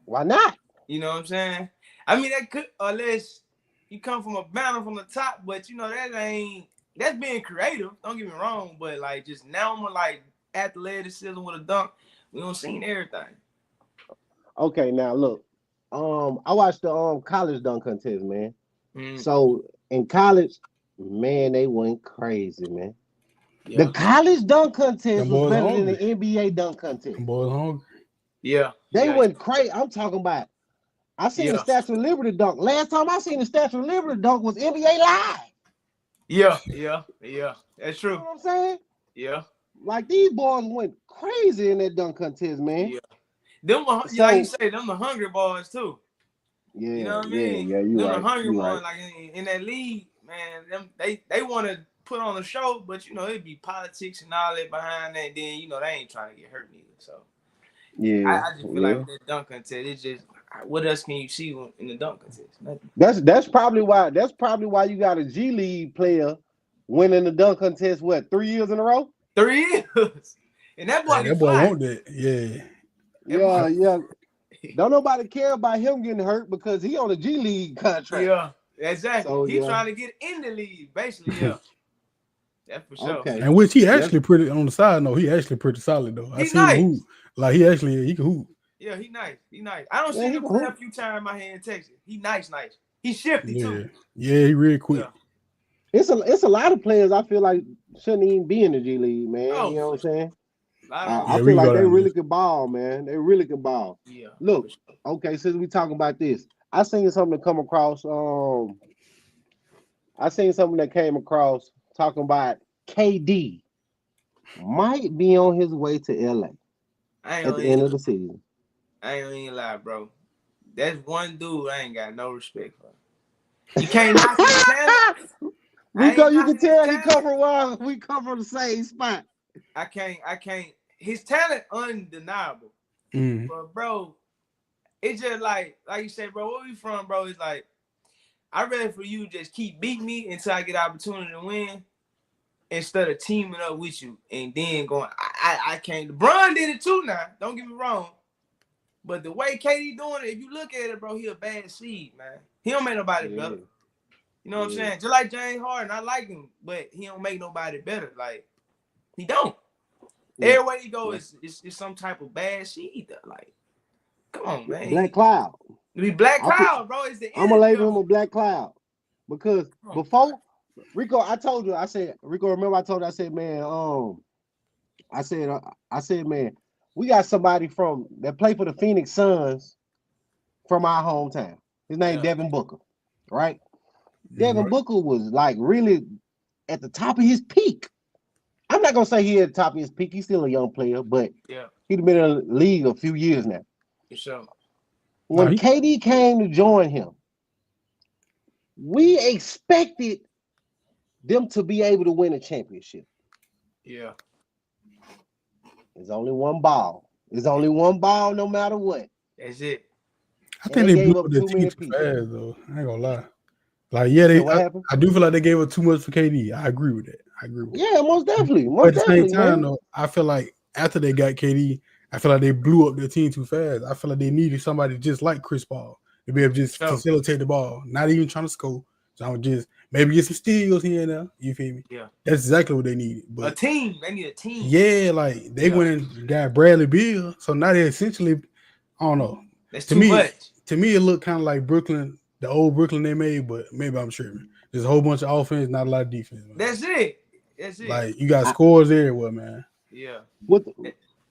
Why not? You know what I'm saying? I mean, that could, unless you come from a banner from the top, but you know that's being creative. Don't get me wrong, but like just now I'm like athleticism with a dunk. We don't see everything. Okay, now look, I watched the college dunk contest, man. So in college, man, they went crazy, man. Yeah. The college dunk contest was better than the NBA dunk contest. Boys hungry. Yeah. They went crazy. I'm talking about I seen the Statue of Liberty dunk. Last time I seen the Statue of Liberty dunk was NBA Live. Yeah. That's true. You know what I'm saying? Yeah. Like these boys went crazy in that dunk contest, man. Yeah. Them, like you say, them the hungry boys too. Yeah, you know what I mean? Yeah, you them right. The hungry you ones, right. like in that league, man. Them they want to put on a show, but it'd be politics and all that behind that. Then they ain't trying to get hurt neither. So yeah, I just feel like with that dunk contest, it's just what else can you see in the dunk contest? Nothing. That's probably why. That's probably why you got a G League player winning the dunk contest. What, 3 years in a row? 3 years, and that boy that boy want that. Yeah. Don't nobody care about him getting hurt because he on a G League contract. Yeah, exactly. So, He trying to get in the league, basically. Yeah, that's for sure. Okay. And which he actually pretty on the side note. He actually pretty solid though. I seen him hoop. Like he can hoop. Yeah, he nice. I don't see him play a few times my hand in Texas. He nice. He shifty too. Yeah, he really quick. Yeah. It's a lot of players I feel like shouldn't even be in the G League, man. Oh, you know what I'm saying? I feel like they really can ball, man. They really can ball. Yeah. Look, okay, since we talking about this, I seen something come across. I seen something that came across talking about KD might be on his way to LA at the end of the season. I ain't gonna even lie, bro. That's one dude I ain't got no respect for. You can't knock his talent. You can tell he come from one. We come from the same spot. I can't. His talent undeniable. But bro, it's just like you said, bro. Where we from, bro? It's like I'd rather for you just keep beating me until I get opportunity to win, instead of teaming up with you and then going. I can't. LeBron did it too. Now, don't get me wrong. But the way KD doing it, if you look at it, bro, he a bad seed, man. He don't make nobody better. You know what I'm saying? Just like James Harden, I like him, but he don't make nobody better. Like, he don't. Everywhere he go is some type of bad seed. Like, come on, man. Black cloud. Be black cloud, bro. It's the I'm gonna label him a black cloud because before Rico, remember I told you, I said, man, I said, man, we got somebody that play for the Phoenix Suns from our hometown. His name Devin Booker, right? Devin Booker was like really at the top of his peak. I'm not gonna say he at the top of his peak. He's still a young player, but he's been in the league a few years now. For sure. When KD came to join him, we expected them to be able to win a championship. Yeah. There's only one ball. There's only one ball no matter what. That's it. I think they blew up their team too fast, though. I ain't gonna lie. Like, I do feel like they gave up too much for KD. I agree with that. Yeah, most definitely. But at the same time, though, I feel like after they got KD, I feel like they blew up their team too fast. I feel like they needed somebody just like Chris Paul to be able to just facilitate the ball, not even trying to score. So I would just maybe get some steals here and there. You feel me? Yeah. That's exactly what they needed. But a team. They need a team. Yeah, like they went and got Bradley Beal. So now they essentially, I don't know. That's too much. To me, it looked kind of like Brooklyn, the old Brooklyn they made, but maybe I'm sure. There's a whole bunch of offense, not a lot of defense. Man. That's it. Like you got scores everywhere, man. Yeah.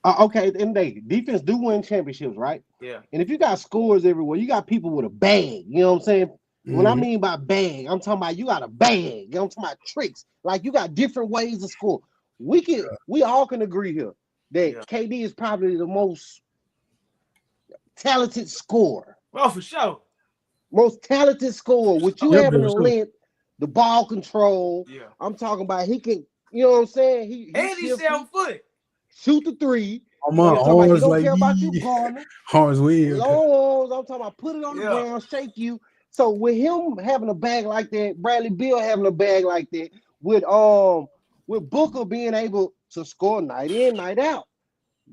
Okay, at the end of the day, defense do win championships, right? Yeah. And if you got scores everywhere, you got people with a bag. You know what I'm saying? Mm-hmm. What I mean by bag, I'm talking about you got a bag. I'm talking about tricks. Like you got different ways to score. We all can agree here that KD is probably the most talented scorer. Well, for sure. Most talented scorer. With you having the length, the ball control. Yeah. I'm talking about he can, you know what I'm saying? He's 7 foot. Shoot the three. He don't care about you, partner. Horns weird. Long arms. I'm talking about put it on the ground, shake you. So with him having a bag like that, Bradley Beal having a bag like that, with Booker being able to score night in, night out,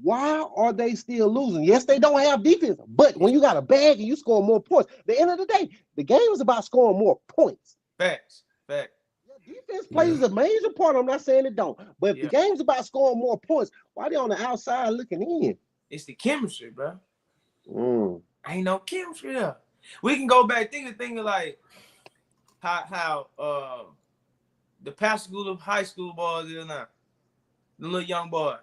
why are they still losing? Yes, they don't have defense, but when you got a bag and you score more points, at the end of the day, the game is about scoring more points. Facts. Defense plays a major part. I'm not saying it don't, but if the game's about scoring more points, why they on the outside looking in? It's the chemistry, bro. Ain't no chemistry there. We can go back thinking like how the past school of high school boys is now, the little young boy.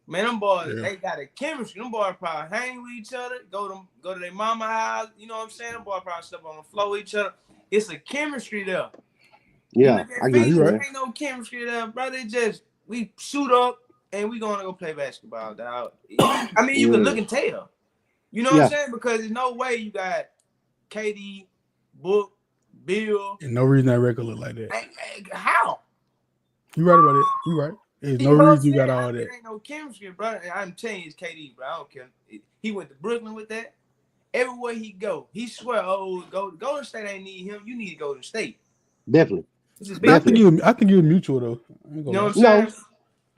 Man, them boys, they got a chemistry. Them boys probably hang with each other, go to their mama house. You know what I'm saying? Them boys probably step on the floor with each other. It's a chemistry there. Yeah, I get you. Ain't no chemistry there, brother. We shoot up and we gonna go play basketball, dog. I mean, you can look and tell. You know what I'm saying? Because there's no way you got KD, Book, Bill. And no reason that record look like that. How? You right about it. You right. There's no reason you got all that. There ain't no chemistry, bro. I'm telling you, it's KD, bro. I don't care. He went to Brooklyn with that. Everywhere he go, he swear, Golden State ain't need him. You need to Golden State. Definitely. I think it was mutual though. You know what I'm saying?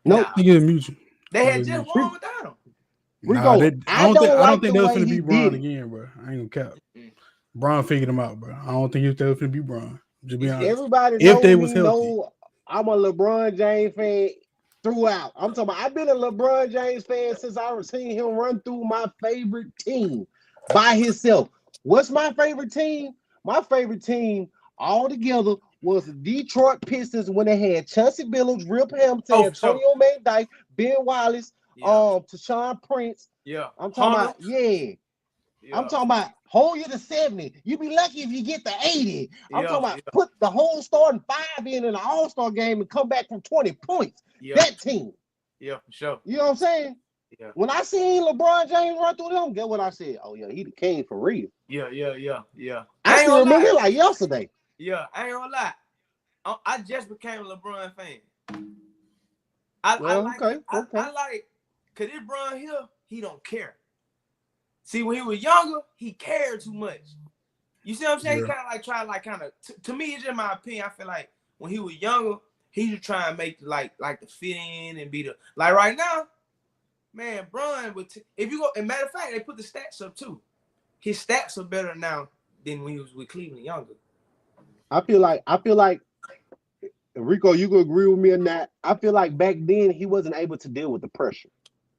No. I think it was mutual. They had just won without him. I don't think they was gonna be Bron again, bro. I ain't gonna cap. Bron figured him out, bro. I don't think he was gonna be Bron. Just be honest. Everybody if they was healthy. I'm a LeBron James fan throughout. I'm talking about I've been a LeBron James fan since I was seeing him run through my favorite team by himself. What's my favorite team? My favorite team all together was the Detroit Pistons when they had Chauncey Billups, Rip Hamilton, Antonio McDyke, Ben Wallace, Tashawn Prince. Yeah. I'm talking about, I'm talking about hold you to 70. You be lucky if you get to 80. I'm talking about put the whole starting 5 in an all-star game and come back from 20 points. That team. Yeah, for sure. You know what I'm saying? Yeah. When I seen LeBron James run through them, get what I said? Oh, yeah, he the king for real. Yeah. I still remember it like yesterday. Yeah, I ain't gonna lie. I just became a LeBron fan. I like, cause this Bron here, he don't care. See, when he was younger, he cared too much. You see what I'm saying? He kind of to me, it's just my opinion. I feel like when he was younger, he was trying to make like the fit in and be the like right now, man, Bron would if you go, and matter of fact, they put the stats up too. His stats are better now than when he was with Cleveland younger. I feel like Rico, you can agree with me on that. I feel like back then he wasn't able to deal with the pressure.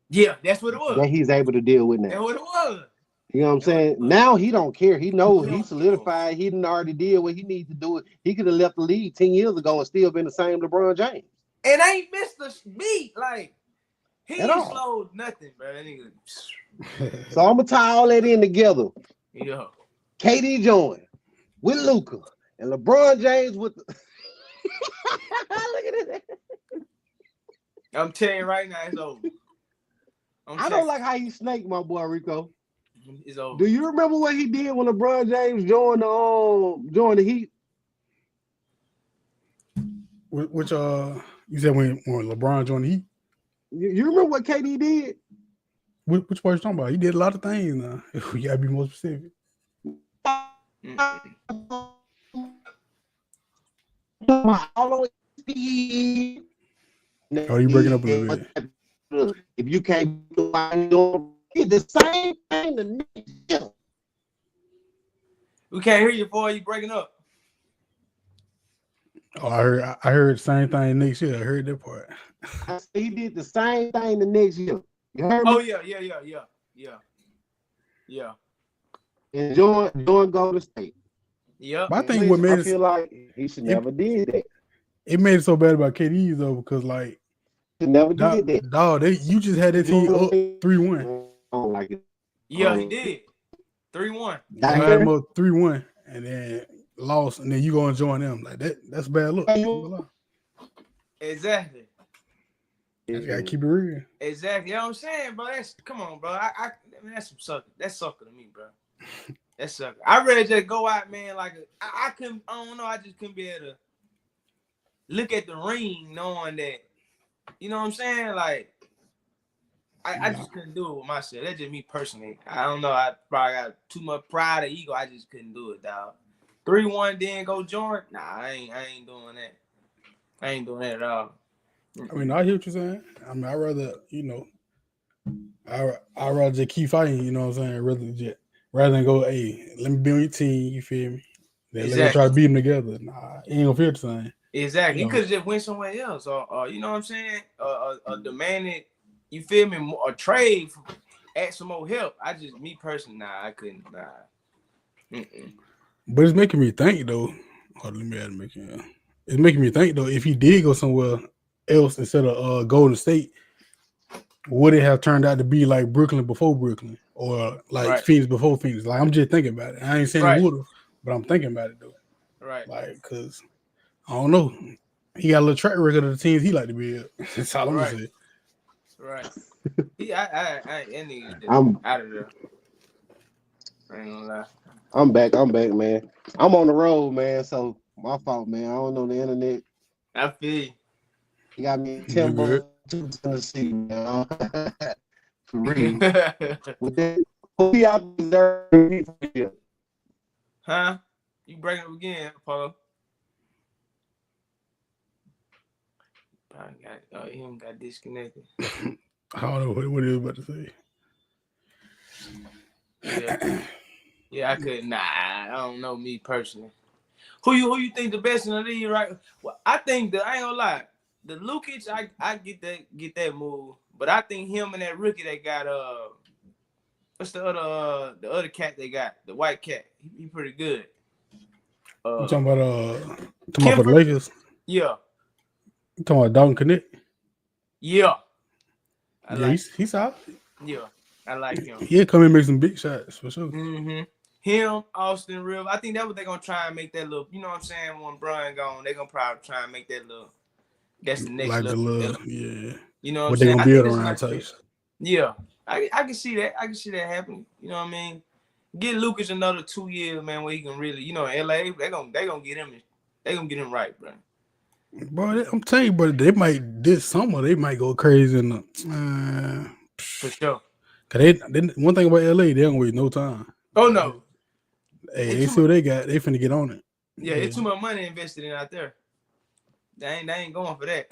Yeah, that's what it was. That he's able to deal with now. That's what it was. You know what I'm saying? Now he don't care. He knows he solidified. He didn't already did what he needs to do. He could have left the league 10 years ago and still been the same LeBron James. And ain't missed a beat. Like he ain't slowed nothing, bro. So I'm gonna tie all that in together. Yeah. KD joined with Luka and LeBron James with the look at it. I'm telling you right now, it's over. I don't like how you snake my boy Rico. It's over. Do you remember what he did when LeBron James joined the Heat? Which you said when LeBron joined the Heat? You remember what KD did? Which part you talking about? He did a lot of things now. You gotta be more specific. Oh, you breaking up a little bit. If you can't do the same thing the next year. We can't hear you, boy. You breaking up. Oh, I heard the same thing next year. I heard that part. I said he did the same thing the next year. You heard me? Oh yeah. And join Golden State. Yeah. I think what made I feel like he should never did that. It made it so bad about KD though, because like he never did that. Dog, you just had that team up 3-1. I don't like it. Yeah, he did. 3-1. You had them up 3-1 and then lost, and then you go and join them. Like that's a bad look. Exactly. You gotta keep it real. Exactly. You know what I'm saying, bro? Come on, bro. I mean, that's some sucker. That's sucker to me, bro. That's sucker. I rather just go out, man, like I couldn't, I don't know, I just couldn't be able to look at the ring knowing that, you know what I'm saying? Like, I just couldn't do it with myself. That's just me personally. I don't know. I probably got too much pride or ego. I just couldn't do it, dog. 3-1, then go join? Nah, I ain't doing that. I ain't doing that at all. I mean, I hear what you're saying. I mean, I'd rather, I'd rather just keep fighting, you know what I'm saying? Rather than go, hey, let me be on your team, you feel me? Then exactly. Let me try to beat them together. Nah, it ain't gonna feel the same. Exactly. You could have just went somewhere else, or you know what I'm saying? Demanded, you feel me, a trade, add some more help. Me personally, I couldn't. But it's making me think, though. It's making me think, though, if he did go somewhere else instead of Golden State, would it have turned out to be like Brooklyn before Brooklyn or like Phoenix before Phoenix? Like I'm just thinking about it. I ain't saying it would have, but I'm thinking about it though. Right. Like, cause I don't know. He got a little track record of the teams he like to be at. That's all I'm gonna say. Right. I'm out of there. I ain't gonna lie. I'm back, man. I'm on the road, man. So my fault, man. I don't know the internet. I feel you. You got me Timber to Tennessee, man. For real. Who y'all deserve? Huh? You breaking up again, Apollo? He got disconnected. I don't know what he was about to say. Yeah, I couldn't. Nah, I don't know me personally. Who you think the best in the league, right? Well, I think I ain't gonna lie. The Lukic, I get that move, but I think him and that rookie they got what's the other cat they got? The white cat. He pretty good. You talking about for the Lakers? Yeah. You talking about Dalton Connect? Yeah. He's out. Yeah, I like him. He'll come and make some big shots for sure. Mm-hmm. Him, Austin Rivers. I think that's what they're gonna try and make that little. You know what I'm saying? When Brian gone, they're gonna probably try and make that little. That's the next like level. Yeah. You know what they're gonna build around type. Yeah, I can see that. I can see that happening. You know what I mean? Get Lucas another 2 years, man, where he can really, LA, they gonna get him. They gonna get him right, bro. Bro, I'm telling you, bro, they might this summer they might go crazy in the for sure. Cause they one thing about LA, they don't waste no time. Oh no. Hey, they see what they got. They finna get on it. Yeah, it's too much money invested in out there. They ain't going for that.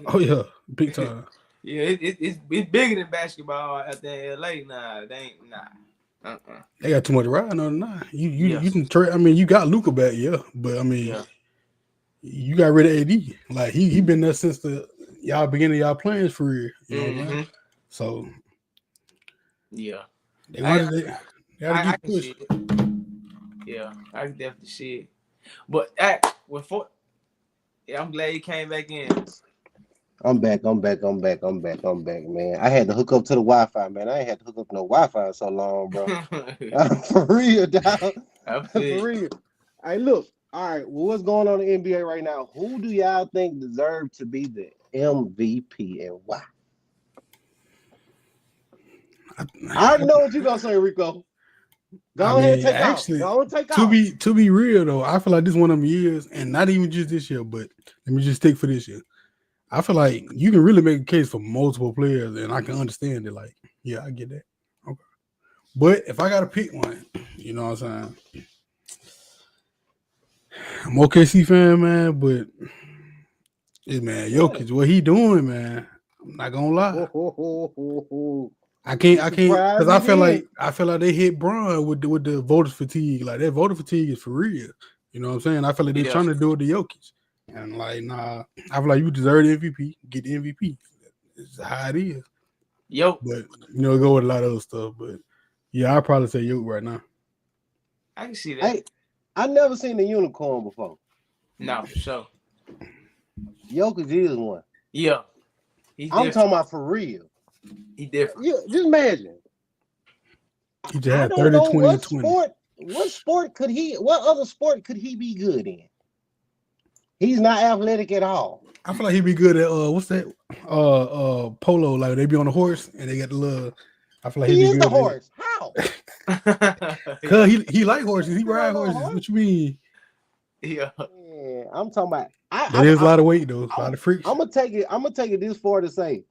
Oh yeah, big time. Yeah, it's bigger than basketball out there in LA. Nah, they ain't They got too much riding on. Nah, you can trade. I mean, you got Luka back, but I mean, you got rid of AD. Like he been there since the y'all beginning y'all plans for real. You know what I mean? So yeah, I can see it. Yeah, I can definitely see it. But I'm glad he came back in. I'm back, man. I had to hook up to the Wi-Fi, man. I ain't had to hook up to no Wi-Fi in so long, bro. For real, dog. For real. Hey, look. All right. Well, what's going on in the NBA right now? Who do y'all think deserves to be the MVP and why? I already know what you're gonna say, Rico. Go ahead and take off. To be real though, I feel like this one of them years, and not even just this year, but let me just stick for this year. I feel like you can really make a case for multiple players, and I can understand it. Like, yeah, I get that. Okay. But if I gotta pick one, you know what I'm saying? I'm OKC fan, man, but Jokic, what he doing, man? I'm not gonna lie. I can't, because I feel like they hit Bron with the voter fatigue. Like that voter fatigue is for real. You know what I'm saying? I feel like they're trying to do it to Jokic. And like, nah, I feel like you deserve the MVP. Get the MVP. It's how it is. But go with a lot of other stuff. But yeah, I'd probably say Jokic right now. I can see that. I never seen a unicorn before. No, for sure. Jokic is one. Yeah. I'm talking about for real. He different. Yeah, just imagine. He just had 30, 20, and 20. What other sport could he be good in? He's not athletic at all. I feel like he'd be good at what's that? Polo. Like they be on a horse and they got the little. I feel like he is the horse. How? Cause he like horses. He ride horses. What you mean? Yeah, I'm talking about. There's a lot of weight though. A lot of freaks. I'm gonna take it this far to say,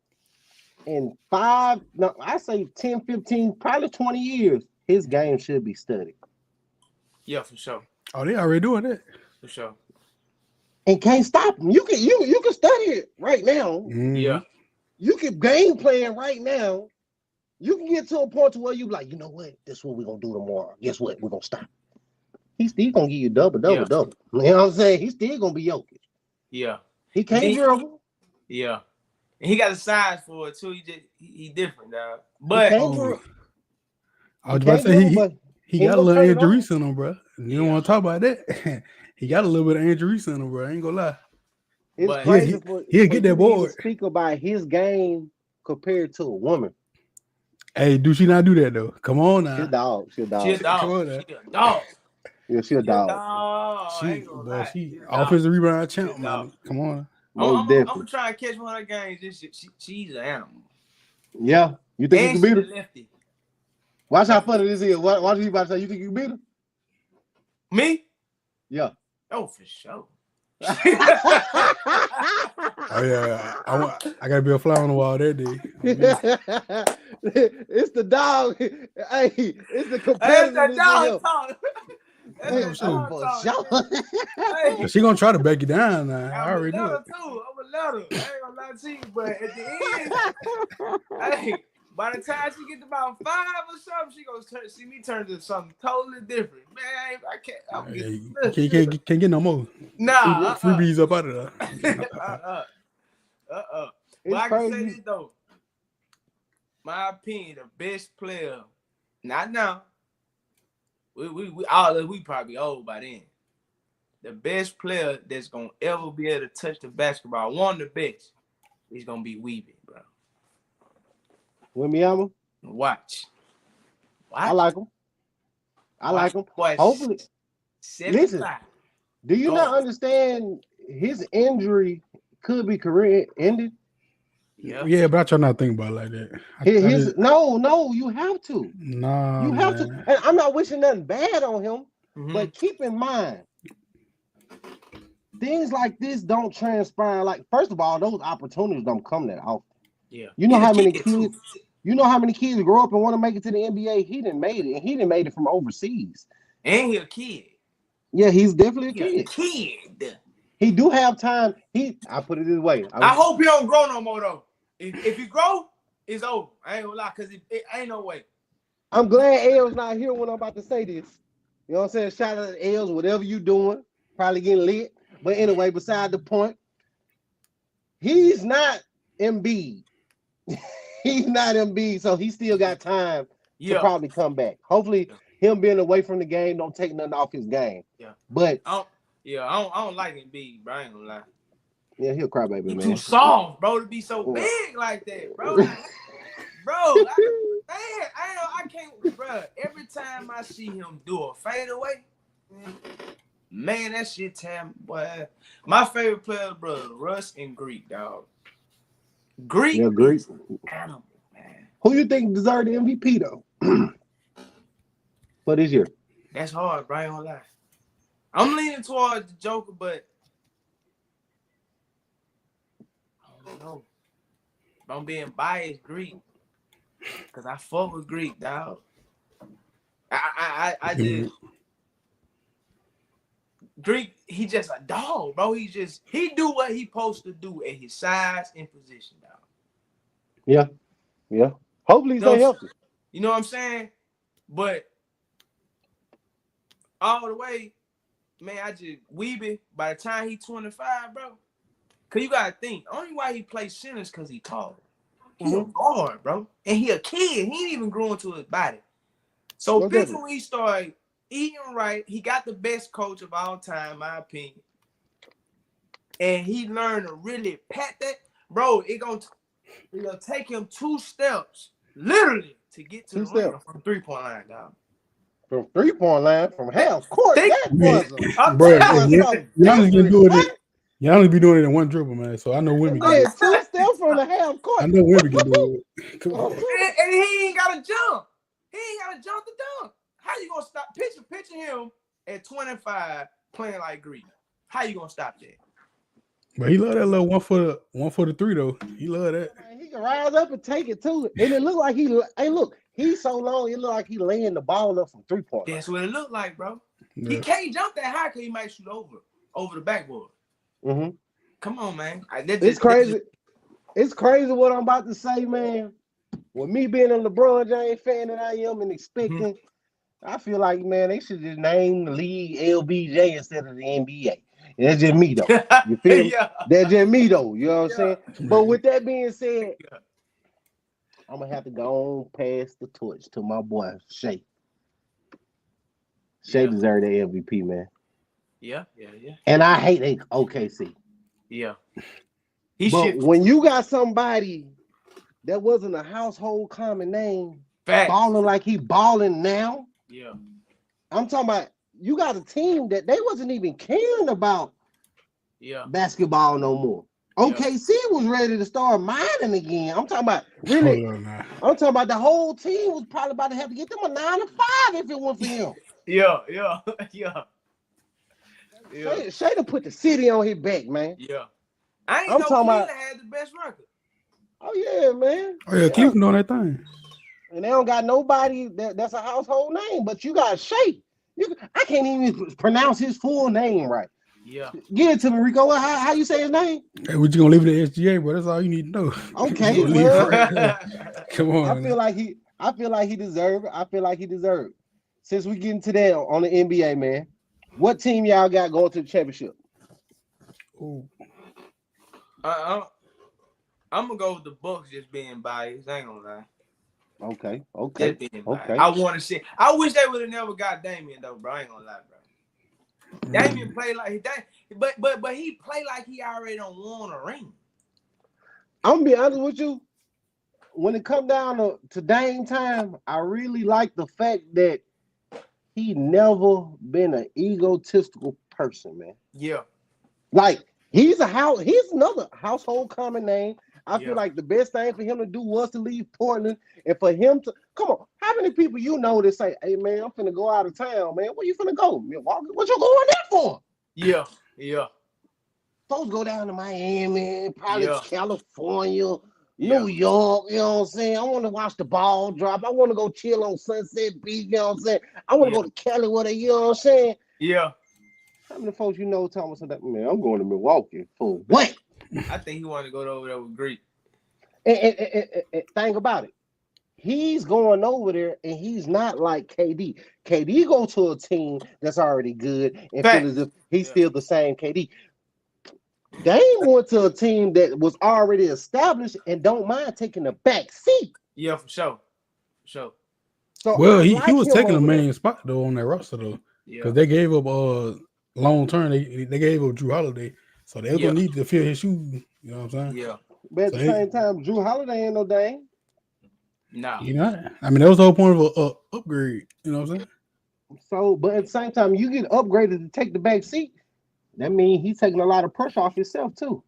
in 10, 15, probably 20 years, his game should be studied. Yeah, for sure. Oh, they already doing that. For sure. And can't stop him. You can study it right now. Mm-hmm. Yeah. You can game plan right now. You can get to a point to where you like, you know what? This is what we're gonna do tomorrow. Guess what? We're gonna stop. He's still gonna give you double. You know what I'm saying? He's still gonna be Jokic. Yeah. He can't dribble. Yeah. And he got a size for it too. He different, dog. But I was about to say he got a little Andrew Reese in him, bro. You don't want to talk about that. He got a little bit of Andrew Reese in him, bro. I ain't gonna lie. It's crazy he'll get that board. Speak about his game compared to a woman. Hey, do she not do that though? Come on She a now. dog. She a dog. She a dog. Come on now. She a dog. Yeah, she a She a dog. dog. I She, ain't gonna boy, lie. she She a dog. offensive rebound champ, She a dog. man. Come on. Most I'm definitely. gonna try and catch one of her games. She's an animal. Yeah. You think And you can she beat her? lefty. Watch how funny this is. Watch you about to say you think you can beat her? Me? Yeah. Oh, for sure. Oh yeah, I gotta be a fly on the wall that day. It's the dog. Hey, it's the That's competitiveness that in dog him. talk. That's Yeah, that sure. dog For talk. sure. Hey, She gonna try to back you down now. I I'm a already know letter it. too. I'm a letter. I ain't gonna lie to you, but at the end, hey, by the time she gets about 5 or something, she gonna see me turn to something totally different. Man, I can't. I'm Hey, can't get no more. Nah, Freebies up out of there. But It's I can say crazy. this though. My opinion, the best player, not now. We probably old by then. The best player that's gonna ever be able to touch the basketball, one of the best, is gonna be Weeby, bro. Wemiama, Watch. I like him. I like him. Watch. Hopefully, 75. listen. Do you not understand his injury could be career ending? Yeah, but I try not to think about it like that. No, you have to. Nah, You have to. And I'm not wishing nothing bad on him, but keep in mind, things like this don't transpire. Like, first of all, those opportunities don't come that often. Yeah. You know how many kids? You know how many kids grow up and want to make it to the NBA? He didn't made it, and he didn't made it from overseas. And he a kid. Yeah, he's definitely a kid. He do have time. I put it this way. I hope he don't grow no more though. If he grow, it's over. I ain't gonna lie, cause it ain't no way. I'm glad L's not here when I'm about to say this. You know what I'm saying? Shout out to L's, whatever you doing, probably getting lit. But anyway, beside the point, he's not Embiid. He's not Embiid, so he still got time to probably come back. Hopefully, him being away from the game don't take nothing off his game. Yeah. But I don't like Embiid, bro. I ain't gonna lie. Yeah, he'll cry, baby, man. Too soft, bro, to be so big like that, bro. I can't, bro. Every time I see him do a fadeaway, man, that shit time, boy. My favorite player, bro, Russ and Greek, dog. Greek. Animal, man. Who you think deserved the MVP though? For this year? That's hard, bro. I ain't gonna lie. I'm leaning towards the Joker, but I don't know. I'm being biased, Greek, because I fuck with Greek, dog. I did. Greek, he just a dog, bro. He do what he supposed to do at his size and position, dog. Yeah. Hopefully he stay healthy. You know what I'm saying? But all the way, man, Weeby, by the time he 25, bro, because you got to think, only why he plays center is because he tall. He a guard, bro. And he a kid. He ain't even growing to his body. So picture when he started eating right, he got the best coach of all time, in my opinion. And he learned to really pat that. Bro, it'll take him 2 steps, literally, to get to the rim from 3-point line, dog. From 3-point line, from half court. Bro, Giannis can do it. Giannis be doing it in one dribble, man. So I know women can do it. 2 steps from the half court. I know women can do it. Come on. And he ain't got to jump. He ain't got to jump the dunk. How you gonna stop? Picture him at 25 playing like Greek. How you gonna stop that? But he love that little 1 for the 3 though. He love that. He can rise up and take it too. And it look like he's so long. It look like he laying the ball up from 3-point. That's what it looked like, bro. Yeah. He can't jump that high because he might shoot over the backboard. Mm-hmm. Come on, man. It's crazy. It's crazy what I'm about to say, man. With me being a LeBron James fan that I am and expecting, I feel like, man, they should just name the league LBJ instead of the NBA. That's just me, though. You feel me? That's just me, though. You know what I'm saying? But with that being said, I'm going to have to go on pass the torch to my boy, Shea. Shea deserved the MVP, man. Yeah. And I hate OKC. Yeah. But when you got somebody that wasn't a household common name. Facts. Balling like he balling now. Yeah. I'm talking about you got a team that they wasn't even caring about basketball no more. OKC was ready to start mining again. I'm talking about really. I'm talking about the whole team was probably about to have to get them a 9-5 if it weren't for him. Yeah. Shada put the city on his back, man. Yeah. I ain't know Cleveland had the best record. Oh yeah, man. Oh yeah, Cleveland doing that thing. And they don't got nobody that's a household name, but you got Shea. I can't even pronounce his full name right. Yeah. Give it to me, Rico. How you say his name? Hey, we're just gonna leave it at SGA, but that's all you need to know. Okay. Well, come on. I feel like he deserved it. I feel like he deserved it. Since we get into that on the NBA, man, what team y'all got going to the championship? Ooh. I'm gonna go with the Bucks just being biased. I ain't gonna lie. Okay. I want to see. I wish they would have never got Damian though, bro. I ain't gonna lie, bro. Damian played like but he played like he already don't want a ring. I'm gonna be honest with you. When it come down to Dame time, I really like the fact that he never been an egotistical person, man. Yeah. Like he's another household common name. I feel like the best thing for him to do was to leave Portland and for him to come on. How many people you know that say, "Hey man, I'm finna go out of town, man. Where you finna go? Milwaukee? What you going there for?" Yeah. Folks go down to Miami, probably California, New York. You know what I'm saying? I want to watch the ball drop. I want to go chill on Sunset Beach. You know what I'm saying? I want to go to Cali with it. You know what I'm saying? Yeah. How many folks you know, Thomas, that man? I'm going to Milwaukee for what? I think he wanted to go over there with Greek. And think about it. He's going over there, and he's not like KD. KD go to a team that's already good and feel as if he's still the same KD. Dame went to a team that was already established and don't mind taking the back seat. Yeah, for sure. So he was taking the main spot though on that roster though, because they gave up long term. They gave up Drew Holiday. So they're gonna need to fill his shoes. You know what I'm saying? Yeah. But at the same time, Drew Holiday ain't no Dame. No. You know, I mean that was the whole point of an upgrade. You know what I'm saying? So, but at the same time, you get upgraded to take the back seat. That means he's taking a lot of pressure off himself too.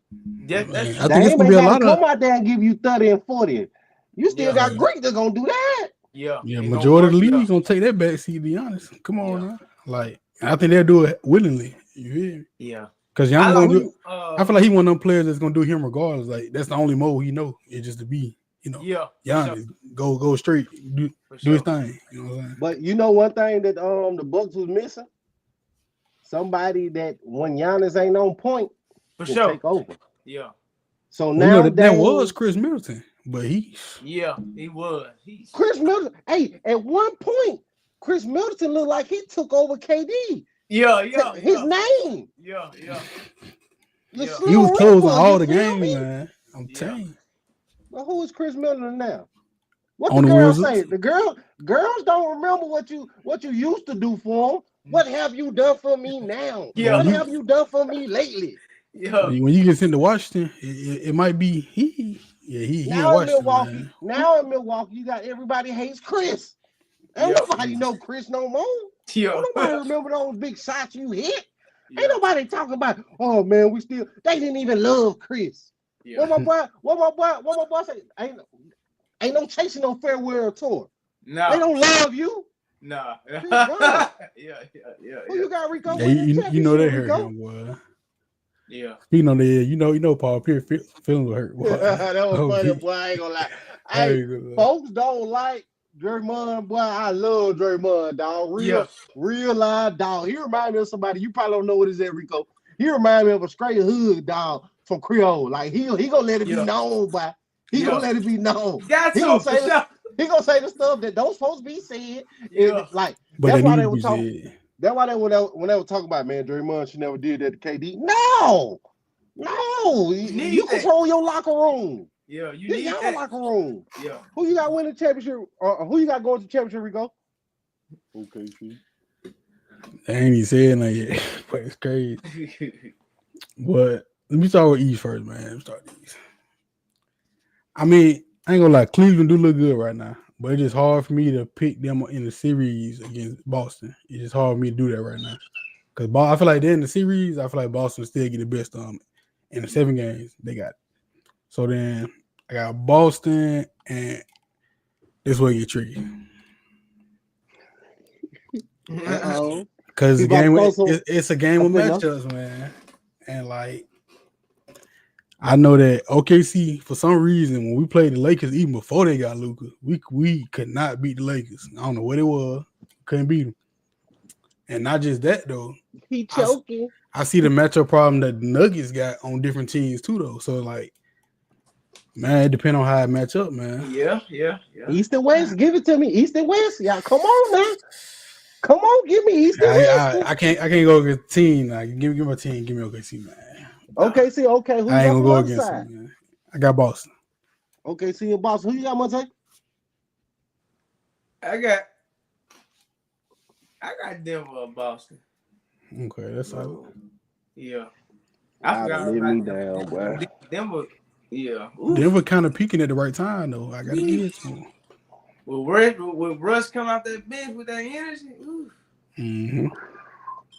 Yeah, I think it's gonna be a lot come out there and give you 30 and 40. You still got Greek that's gonna do that. Yeah, majority of the league gonna take that back seat. To be honest, come on now. Like I think they'll do it willingly. You hear me? Yeah. Because Giannis gonna do. I feel like he one of them players that's gonna do him regardless. Like that's the only mode he know is just to be, Giannis go straight, do his thing. You know what I'm saying? But you know one thing that the Bucks was missing? Somebody that when Giannis ain't on point, for sure, take over. Yeah. So now that was Chris Middleton, but he was. Chris Middleton. Hey, at one point, Chris Middleton looked like he took over KD. His name. Yeah. He was closing all the games, man. I'm telling you. Well, who is Chris Middleton now? What the girls say? The girls don't remember what you used to do for them. What have you done for me now? What have you done for me lately? Yeah. When you get sent to Washington, it might be he now in Milwaukee. Man. Now in Milwaukee, you got everybody hates Chris. Ain't nobody know Chris no more. Don't nobody remember those big shots you hit. Ain't nobody talking about, oh man, they didn't even love Chris. What my boy say? Ain't no chasing no farewell tour. No. They don't love you. Nah. Yeah. Who you got, Rico? Yeah, you know they hurt him, boy. Yeah. You know Paul Pierce feeling hurt. Boy. That was funny, boy. I ain't gonna lie. Hey, folks don't like Draymond, boy. I love Draymond, dog. Real live dog. He remind me of somebody. You probably don't know what is that, Rico. He remind me of a straight hood dog from Creole. Like he gonna let it be known, boy. He gonna let it be known. He gonna say the stuff that those folks be saying. Like but that's why they were talking. That's why when they were talking about, man, Draymond, she never did that to KD. No. You control your locker room. Yeah, you need your that. locker room. Yeah. Who you got winning championship? Who you got going to championship, Rico? Okay, see. I ain't even saying that yet, but it's crazy. But let me start with East first, man. Let me start with East. I mean, I ain't gonna lie, Cleveland do look good right now, but it's just hard for me to pick them in the series against Boston. It's just hard for me to do that right now because I feel like they're in the series. I feel like Boston still get the best in the 7 games they got. So then I got Boston, and this way get tricky. Because the game it's a game of matchups, man, and like. I know that OKC, for some reason, when we played the Lakers, even before they got Luka, we could not beat the Lakers. I don't know what it was. Couldn't beat them. And not just that, though. He choking. I see the matchup problem that the Nuggets got on different teams, too, though. So, like, man, it depends on how it match up, man. Yeah. East and West, give it to me. East and West. Y'all, come on, man. Come on, give me East and West. I can't go against the team. Like, give me my team. Give me OKC, man. OKC, okay. Who I ain't gonna go on against side? them, man. I got Boston. OKC and Boston. Who you got, Monte? I got Denver or Boston. Okay, that's all. Yeah. I forgot let about me down, boy. Denver. Yeah. Denver kind of peaking at the right time, though. I gotta give it to them. Will Russ come out that bench with that energy? Mm-hmm.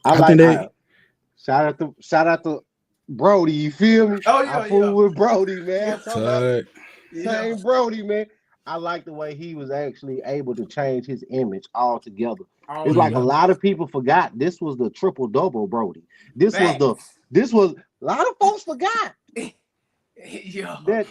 I think that. Shout out to Brody, you feel me? Oh yeah, I fool with Brody, man. Same Brody, man. I like the way he was actually able to change his image altogether. It's like a lot of people forgot this was the triple double, Brody. This was a lot of folks forgot that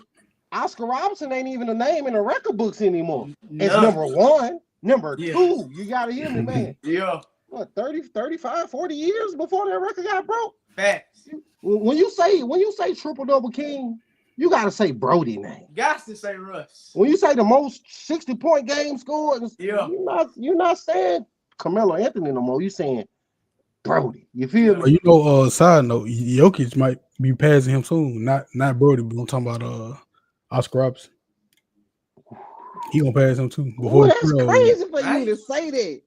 Oscar Robertson ain't even a name in the record books anymore. It's number 1, number 2. You gotta hear me, man. Yeah. What, 30, 35, 40 years before that record got broke? Facts. When you say triple double king, you gotta say Brody name. Got to say Russ. When you say the most 60-point game scored, you're not saying Carmelo Anthony no more. You saying Brody. You feel me? You know, side note, Jokic might be passing him soon. Not Brody, but I'm talking about Oscar Robertson. He gonna pass him too. Before that's crazy for you to say that.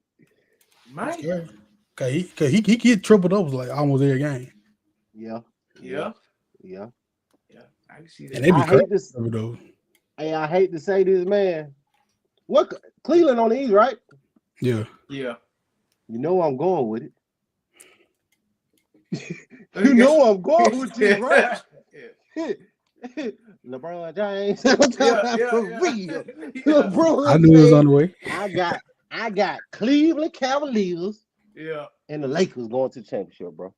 Man. Cause he get triple doubles like almost every game. Yeah. I can see that. And they be crazy though. Hey, I hate to say this, man. What Cleveland on the East, right? Yeah. You know I'm going with it. You know I'm going with it, right? LeBron James. For real. LeBron I knew it was on the way. I got Cleveland Cavaliers. Yeah. And the Lakers going to the championship, bro.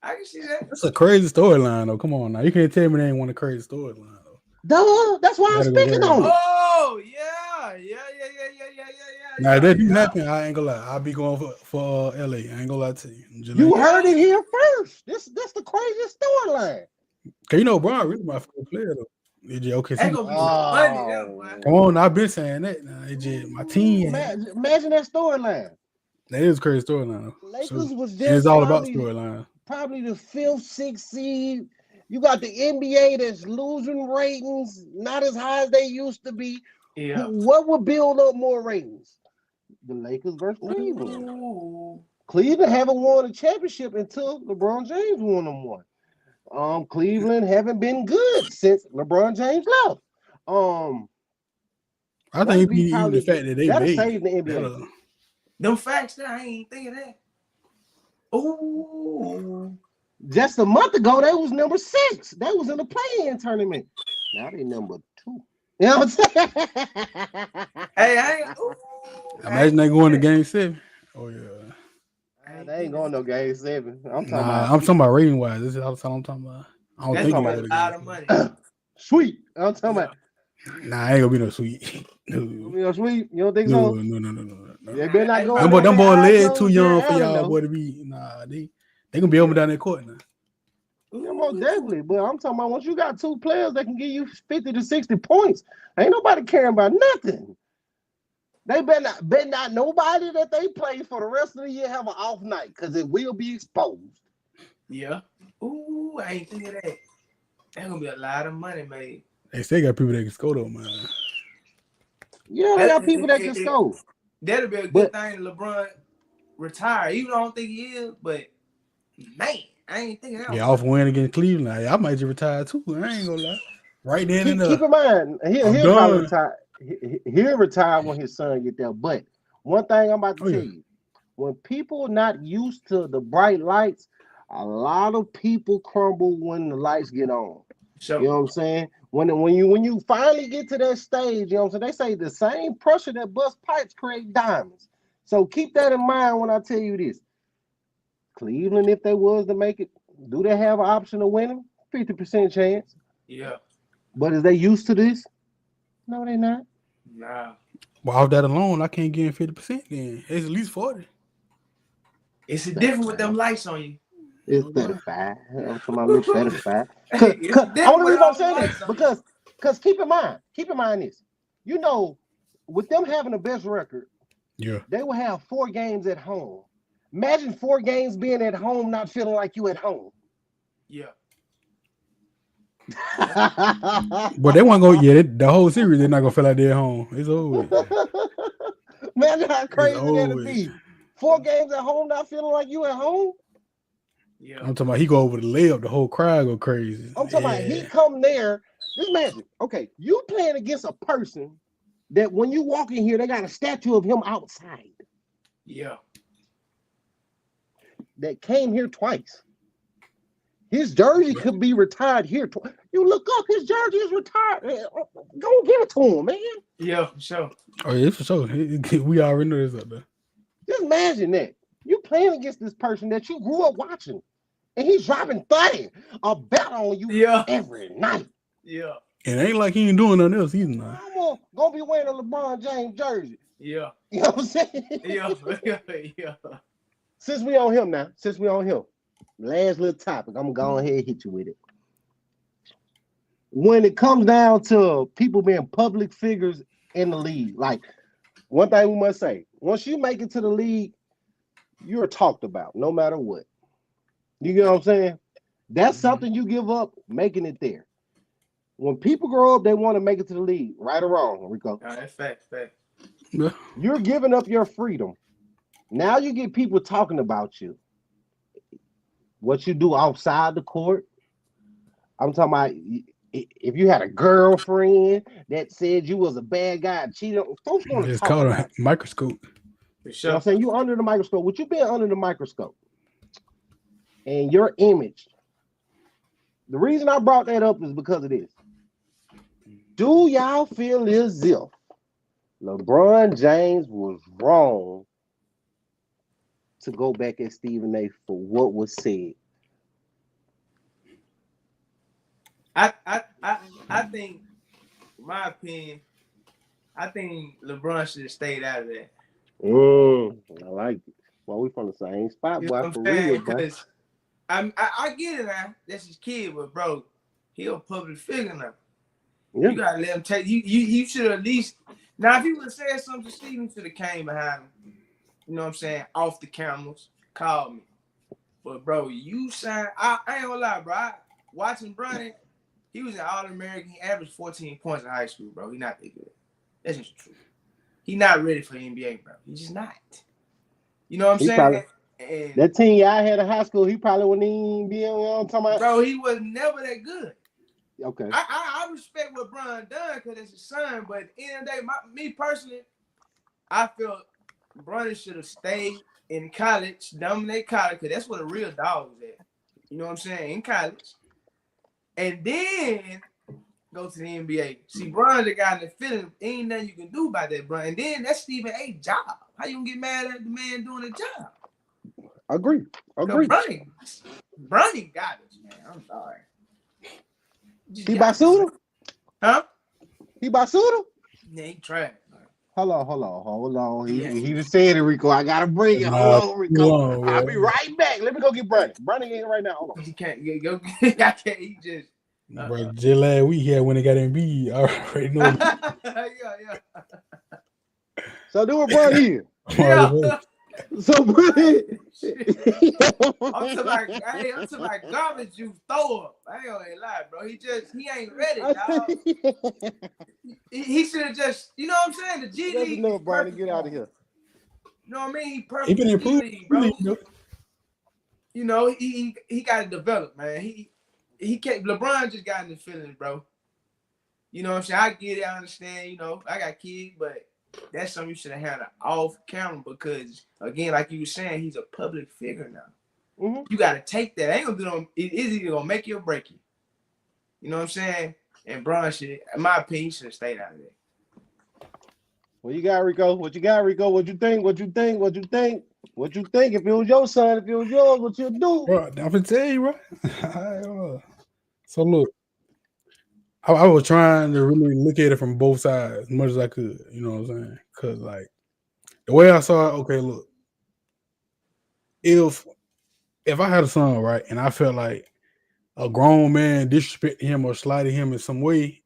I can see that. That's a crazy storyline, though. Come on now. You can't tell me they ain't want a crazy storyline, though. Duh, that's why I'm speaking on it. Oh, yeah. Now, if that do happen, I ain't gonna lie. I'll be going for LA. I ain't gonna lie to you. You heard it here first. That's the craziest storyline. Cause you know, Bron really my favorite player, though. Okay, Come on, I've been saying that. Now, my team. Imagine that storyline. That is a crazy storyline. Lakers was just it's all about storyline. Probably the 5th, 6th seed. You got the NBA that's losing ratings, not as high as they used to be. Yeah. What would build up more ratings? The Lakers versus Cleveland. Ooh. Cleveland haven't won a championship until LeBron James won them one. Cleveland haven't been good since LeBron James left. I think the fact that they that'll save the NBA. Them facts that I ain't thinking that. Ooh. Just a month ago, they was number 6. They was in the play-in tournament. Now they number 2. You know what I'm saying? Imagine they going to game 7. Oh yeah. They ain't going no game 7. I'm talking about rating wise. This is all I'm talking about. I don't think about a lot of money. Sweet. I'm talking about. Nah, I ain't gonna be no sweet. No sweet. You don't think so? No. They better not go. Them boy legs too young for y'all boy to be. Nah, they gonna be over down that court now. Yeah, most definitely. But I'm talking about once you got 2 players that can give you 50 to 60 points, ain't nobody caring about nothing. They better not nobody that they play for the rest of the year have an off night because it will be exposed. Yeah. Ooh, I ain't thinking that. That's gonna be a lot of money, man. They still got people that can score though, man. Yeah, they got people that can score. That'll be a good thing. LeBron retire, even though I don't think he is, but man, I ain't thinking that. Yeah, off win against Cleveland. I might just retire too. I ain't gonna lie. Right then and Keep in mind, he'll I'm probably done. retire. He'll retire when his son get there. But one thing I'm about to Oh, tell yeah. you, when people not used to the bright lights, a lot of people crumble when the lights get on. So, You know what I'm saying? When you finally get to that stage, you know what I'm saying? They say the same pressure that bust pipes create diamonds. So keep that in mind when I tell you this. Cleveland, if they was to make it, do they have an option of winning? 50% chance. yeah. But is they used to this? No, they not. Nah. Well, off that alone, I can't get 50%. Then it's at least 40. It's different with them lights on you. It's 35. I'm talking about maybe 35. It's I different want to with reason all I'm the saying lights this on you. because keep in mind this. You know, with them having the best record, Yeah. they will have 4 games at home. Imagine 4 games being at home, not feeling like you at home. Yeah. But they want to go. Yeah, the whole series they're not gonna feel like they're at home. It's over. Imagine how It's crazy over. that'd be. 4 games at home, not feeling like you at home. Yeah. I'm talking about he go over the layup, the whole crowd go crazy. I'm talking about he come there. Just imagine, okay, you playing against a person that when you walk in here, they got a statue of him outside Yeah. that came here twice. His jersey could be retired here. You look up, his jersey is retired. Go give it to him, man. Yeah, for sure. Oh yeah, for sure. We already know this up there. Just imagine that. You playing against this person that you grew up watching, and he's dropping 30 a bet on you every night. Yeah. It ain't like he ain't doing nothing else either. Now. I'm gonna be wearing a LeBron James jersey. Yeah. You know what I'm saying? Yeah. Yeah. Since we on him, last little topic, I'm gonna go ahead and hit you with it. When it comes down to people being public figures in the league, like one thing we must say, once you make it to the league, you're talked about no matter what. You get what I'm saying? That's something you give up making it there. When people grow up, they want to make it to the league, right or wrong, Rico. That's fact. Yeah. You're giving up your freedom. Now you get people talking about you. What you do outside the court. I'm talking about if you had a girlfriend that said you was a bad guy and cheated, folks going to It's talk called about a microscope. For you. sure. You know what I'm saying? You under the microscope. With you being under the microscope and your image. The reason I brought that up is because of this. Do y'all feel as if LeBron James was wrong to go back at Stephen A for what was said? I think, in my opinion, I think LeBron should have stayed out of that. I like it. Well, we from the same spot, You boy. know what For I'm saying? real, boy. Because I get it now. That's his kid, but bro, he a public figure now. Yeah. You gotta let him take you should at least now if he would have said something, Stephen should have came behind him. You know what I'm saying? Off the cameras, called me. But bro, you signed. I ain't gonna lie, bro. Watching Bronny, he was an All-American. He averaged 14 points in high school, bro. He not that good. That's just true. He not ready for the NBA, bro. He's just not. You know what I'm saying? Probably, and that team y'all had in high school, he probably wouldn't even be on. You know what I'm talking about? Bro, he was never that good. Okay. I respect what Bron done because it's his son, but at the end of the day, me personally, I feel Bron should have stayed in college, dominate college, because that's where the real dog was at. You know what I'm saying? In college. And then go to the NBA. See, Bron's the guy in the feeling, ain't nothing you can do about that, Bron. And then that's Stephen A's job. How you gonna get mad at the man doing the job? Agree. Bronny garbage, man. I'm sorry. He Basuda? Huh? He Basuda? Yeah, he trash. Hold on. He just said it, Rico. I gotta bring it. Hold on, Rico. No, I'll be right back. Let me go get Bronny. Bronny in right now. Hold on. He can't go. I can't. He just. Bro, just last week here when they got Embiid, I already know. Yeah. So do what Bronny here. Yeah. So Bronny. I'm talking about garbage you throw up. I ain't gonna lie, bro. He ain't ready, dog. He should have just, you know what I'm saying? The G That's League. enough, Bronny. Get out of here. You know what I mean? He perfect. He been improved, League, bro. You know, he got to develop, man. He can't. LeBron just got in the feelings, bro. You know what I'm saying? I get it, I understand, you know, I got kids, but that's something you should have had off camera because, again, like you were saying, he's a public figure now. Mm-hmm. You got to take that. Ain't gonna do no, it is either going to make you or break you. You know what I'm saying? And Bron should, in my opinion, should have stayed out of there. What you got, Rico? What you got, Rico? What you think? What you think? What you think? What you think? If it was your son, if it was yours, what you do? Bro, I'm gonna tell you, bro. So look, I was trying to really look at it from both sides as much as I could. You know what I'm saying? Because like the way I saw it, okay, look, if I had a son, right, and I felt like a grown man disrespecting him or slighting him in some way,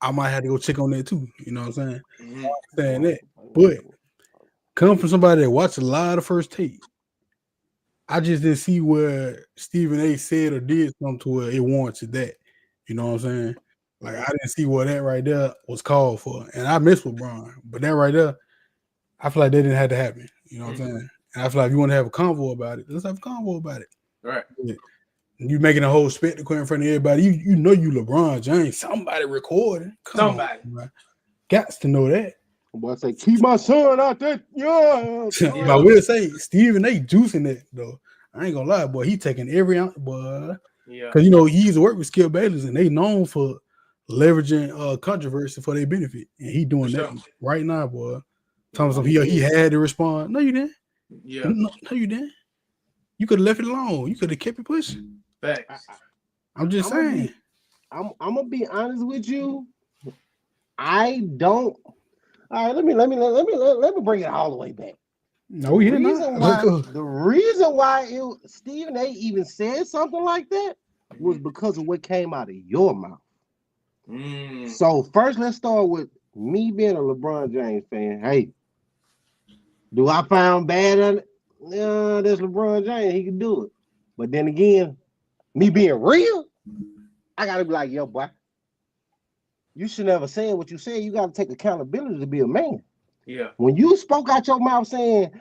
I might have to go check on that too. You know what I'm saying? Mm-hmm. Saying that, but come from somebody that watched a lot of First Take. I just didn't see where Stephen A. said or did something to where it warranted that. You know what I'm saying? Like I didn't see what that right there was called for, and I miss LeBron, but that right there, I feel like that didn't have to happen. You know what I'm saying? And I feel like if you want to have a convo about it, let's have a convo about it. Right. You making a whole spectacle in front of everybody. You know you LeBron James. Somebody recording. Somebody. Got to know that. Boy, say keep my son out there. Yeah. But I will say Stephen A. juicing that though. I ain't gonna lie, boy. He taking every ounce, boy. Yeah. Because you know he used to work with Skip Bayless, and they known for leveraging controversy for their benefit, and he doing that right now, boy. Thomas, he had to respond. No, you didn't. Yeah. No, you didn't. You could have left it alone. You could have kept it pushing. Facts. I'm just saying. I'm gonna be honest with you. I don't. All right, let me bring it all the way back. No, he didn't. The reason why Stephen A. even said something like that was because of what came out of your mouth. So first, let's start with me being a LeBron James fan. Hey, do I find bad on it? No, that's LeBron James. He can do it. But then again, me being real, I gotta be like, yo, boy, you should never say what you said. You gotta take accountability to be a man. Yeah. When you spoke out your mouth saying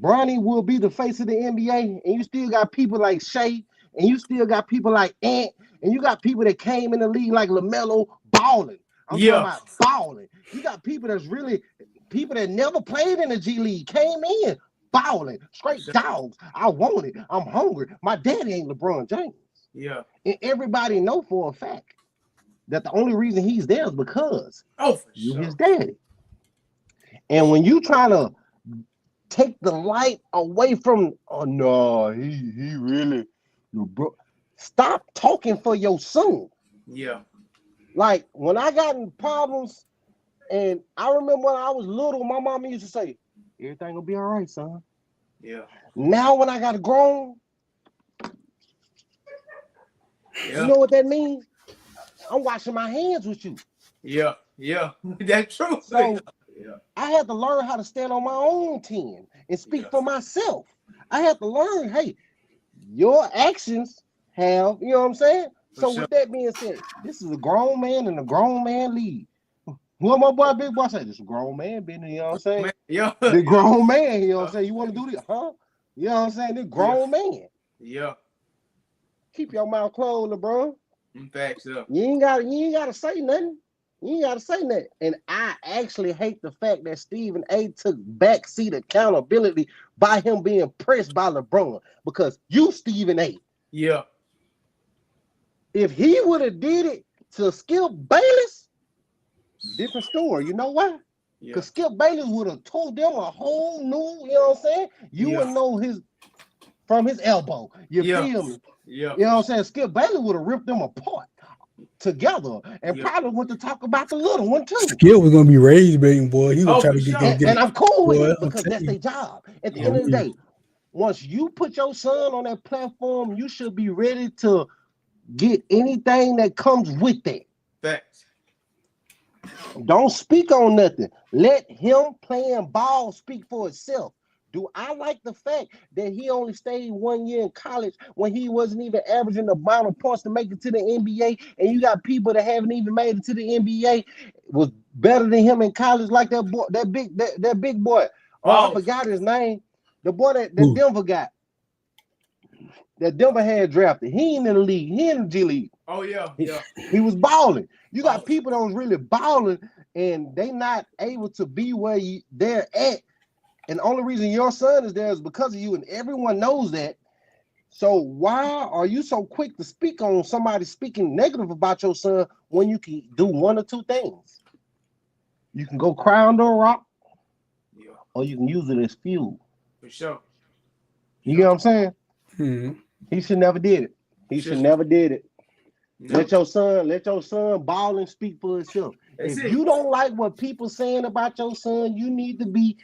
Bronny will be the face of the NBA, and you still got people like Shea, and you still got people like Ant, and you got people that came in the league like LaMelo balling. I'm talking about balling. You got people that's really people that never played in the G League came in balling, straight dogs. I want it. I'm hungry. My daddy ain't LeBron James. Yeah. And everybody know for a fact that the only reason he's there is because his daddy. And when you trying to take the light away from, oh no, he really, bro. Stop talking for your son. Yeah. Like when I got in problems, and I remember when I was little, my mama used to say, everything will be all right, son. Yeah. Now when I got grown, you know what that means? I'm washing my hands with you. Yeah. Yeah. That's true. So I had to learn how to stand on my own 10 and speak for myself. I had to learn, hey, your actions have, you know what I'm saying? So with that being said, this is a grown man in a grown man league. What my boy Big Boy said, this is a grown man business, you know what I'm saying? Yeah. The grown man, you know what I'm saying? You want to do this, huh? You know what I'm saying? The grown man. Yeah. Keep your mouth closed, LeBron. Facts up. You ain't gotta say nothing. You ain't gotta say nothing. And I actually hate the fact that Stephen A. took backseat accountability by him being pressed by LeBron. Because you, Stephen A. Yeah. If he would have did it to Skip Bayless, different story. You know why? Because Skip Bayless would have told them a whole new, you know what I'm saying? You would know his from his elbow. You feel me? Yeah. You know what I'm saying? Skip Bayless would have ripped them apart together and probably went to talk about the little one too. Skip was gonna be rage baiting, boy. He was trying to get and I'm cool with it because that's their job. At the end of the day, once you put your son on that platform, you should be ready to get anything that comes with that. Facts. Don't speak on nothing. Let him playing ball speak for itself. Do I like the fact that he only stayed 1 year in college when he wasn't even averaging the amount of points to make it to the NBA, and you got people that haven't even made it to the NBA was better than him in college, like that boy, that big boy. Oh, I forgot his name. The boy that Denver got. that Denver had drafted. He ain't in the league. He in the G League. Oh yeah, He was balling. You got people that was really balling, and they not able to be where they're at. And the only reason your son is there is because of you, and everyone knows that. So why are you so quick to speak on somebody speaking negative about your son when you can do one or two things? You can go cry under a rock, or you can use it as fuel. For sure. You get what I'm saying? Mm-hmm. He should never did it. He should never did it. No. Let your son ball and speak for himself. If you don't like what people saying about your son, you need to be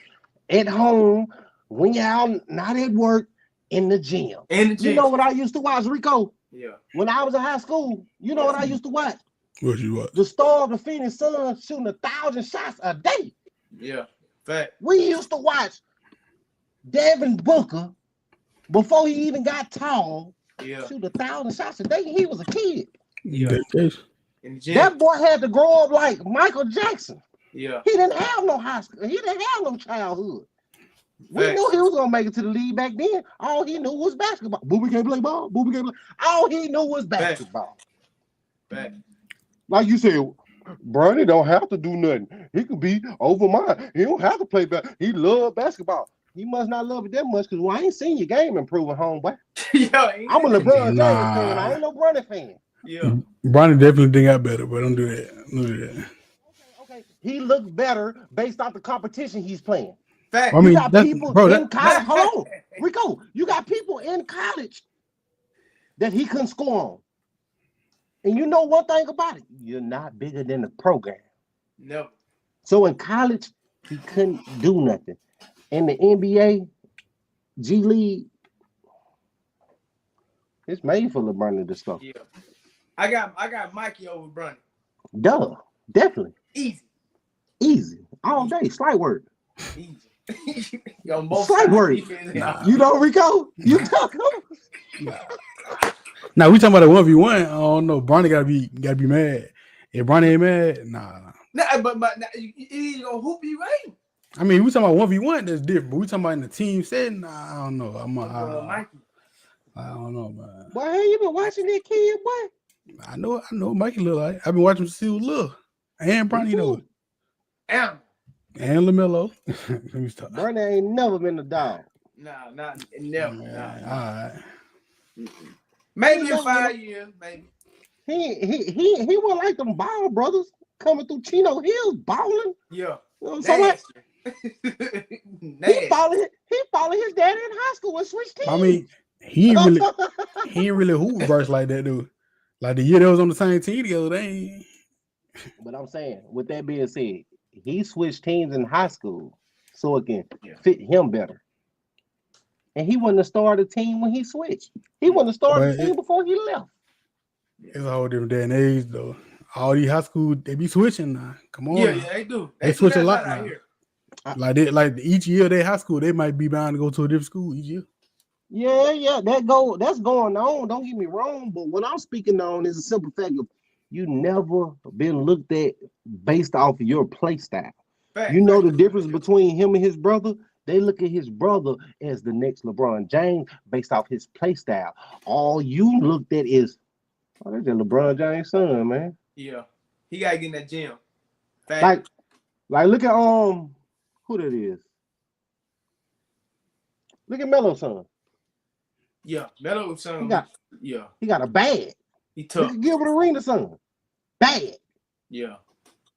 at home when you're out, not at work, in the gym. You know what I used to watch, Rico? Yeah. When I was in high school, you know what I used to watch? What you watch? The Star of the Phoenix Suns shooting 1,000 shots a day. Yeah. Fact. We used to watch Devin Booker before he even got tall. Yeah. Shoot 1,000 shots a day. He was a kid. Yeah. That boy had to grow up like Michael Jackson. Yeah. He didn't have no high school. He didn't have no childhood. We knew he was gonna make it to the league back then. All he knew was basketball. Booby can't play ball. Booby can't play. All he knew was basketball. Back. Like you said, Bronny don't have to do nothing. He could be over mine. He don't have to play basketball. He love basketball. He must not love it that much because I ain't seen your game improving, homeboy. I'm a LeBron James fan. I ain't no Bronny fan. Yeah. Bronny definitely did got better, but don't do that. Don't do that. Okay. He looks better based off the competition he's playing. Fact. I mean, you got people in college. Hold on, Rico. Rico. You got people in college that he couldn't score on. And you know one thing about it, you're not bigger than the program. No. So in college, he couldn't do nothing. In the NBA, G League, it's made for LeBron to this stuff. Yeah. I got Mikey over Bronny. Duh, definitely. Easy. All day, slight word. Easy. Yo, both slight word. You know, Rico? You talk. Now we talking about a 1v1. I don't know. Bronny gotta be mad. If Bronny ain't mad, nah. Nah, but you gonna hoop you right? I mean, we talking about 1v1. That's different. But we talking about in the team setting. Nah, I don't know. Mikey. I don't know, man. Boy, have you been watching that kid, boy? I know. Mikey look like. I've been watching him see who look. And Bronny know. And LaMelo. Let me stop. Bronny ain't never been a dog. Nah, never. Man, nah. all right. Maybe in 5 years, maybe. He wasn't like them ball brothers coming through Chino Hills balling. Yeah. You know what I'm saying? He followed his daddy in high school and switched teams. I mean, he ain't really hoop verse like that, dude. Like the year they was on the same team together, they ain't. But I'm saying, with that being said, he switched teams in high school so it can fit him better. And he wasn't the star of the team when he switched. He wasn't the star of the team before he left. It's a whole different day and age, though. All these high school, they be switching now. Come on. Yeah, they do. They switch a lot now. Like each year they high school, they might be bound to go to a different school each year. Yeah, that's going on. Don't get me wrong, but what I'm speaking on is a simple fact of you never been looked at based off of your play style. You know the difference between him and his brother? They look at his brother as the next LeBron James based off his play style. All you looked at is, oh, that's the LeBron James' son, man. Yeah, he gotta get in that gym. Like look at who that is. Look at Melo's son. Yeah, Melo's son. He got a bad. He tough. Look at Gilbert Arenas' son. Bad. Yeah,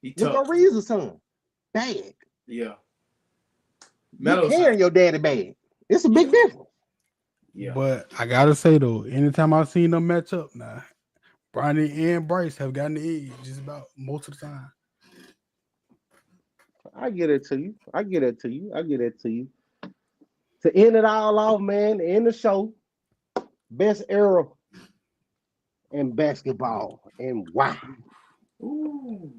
he tough. Look at Ariza's son. Bad. Yeah. You carrying your daddy bad. It's a big difference. Yeah. But I gotta say though, anytime I've seen them match up now, Bronny and Bryce have gotten the edge just about most of the time. I get it to you. To end it all off, man, to end the show, best era in basketball and why? Ooh.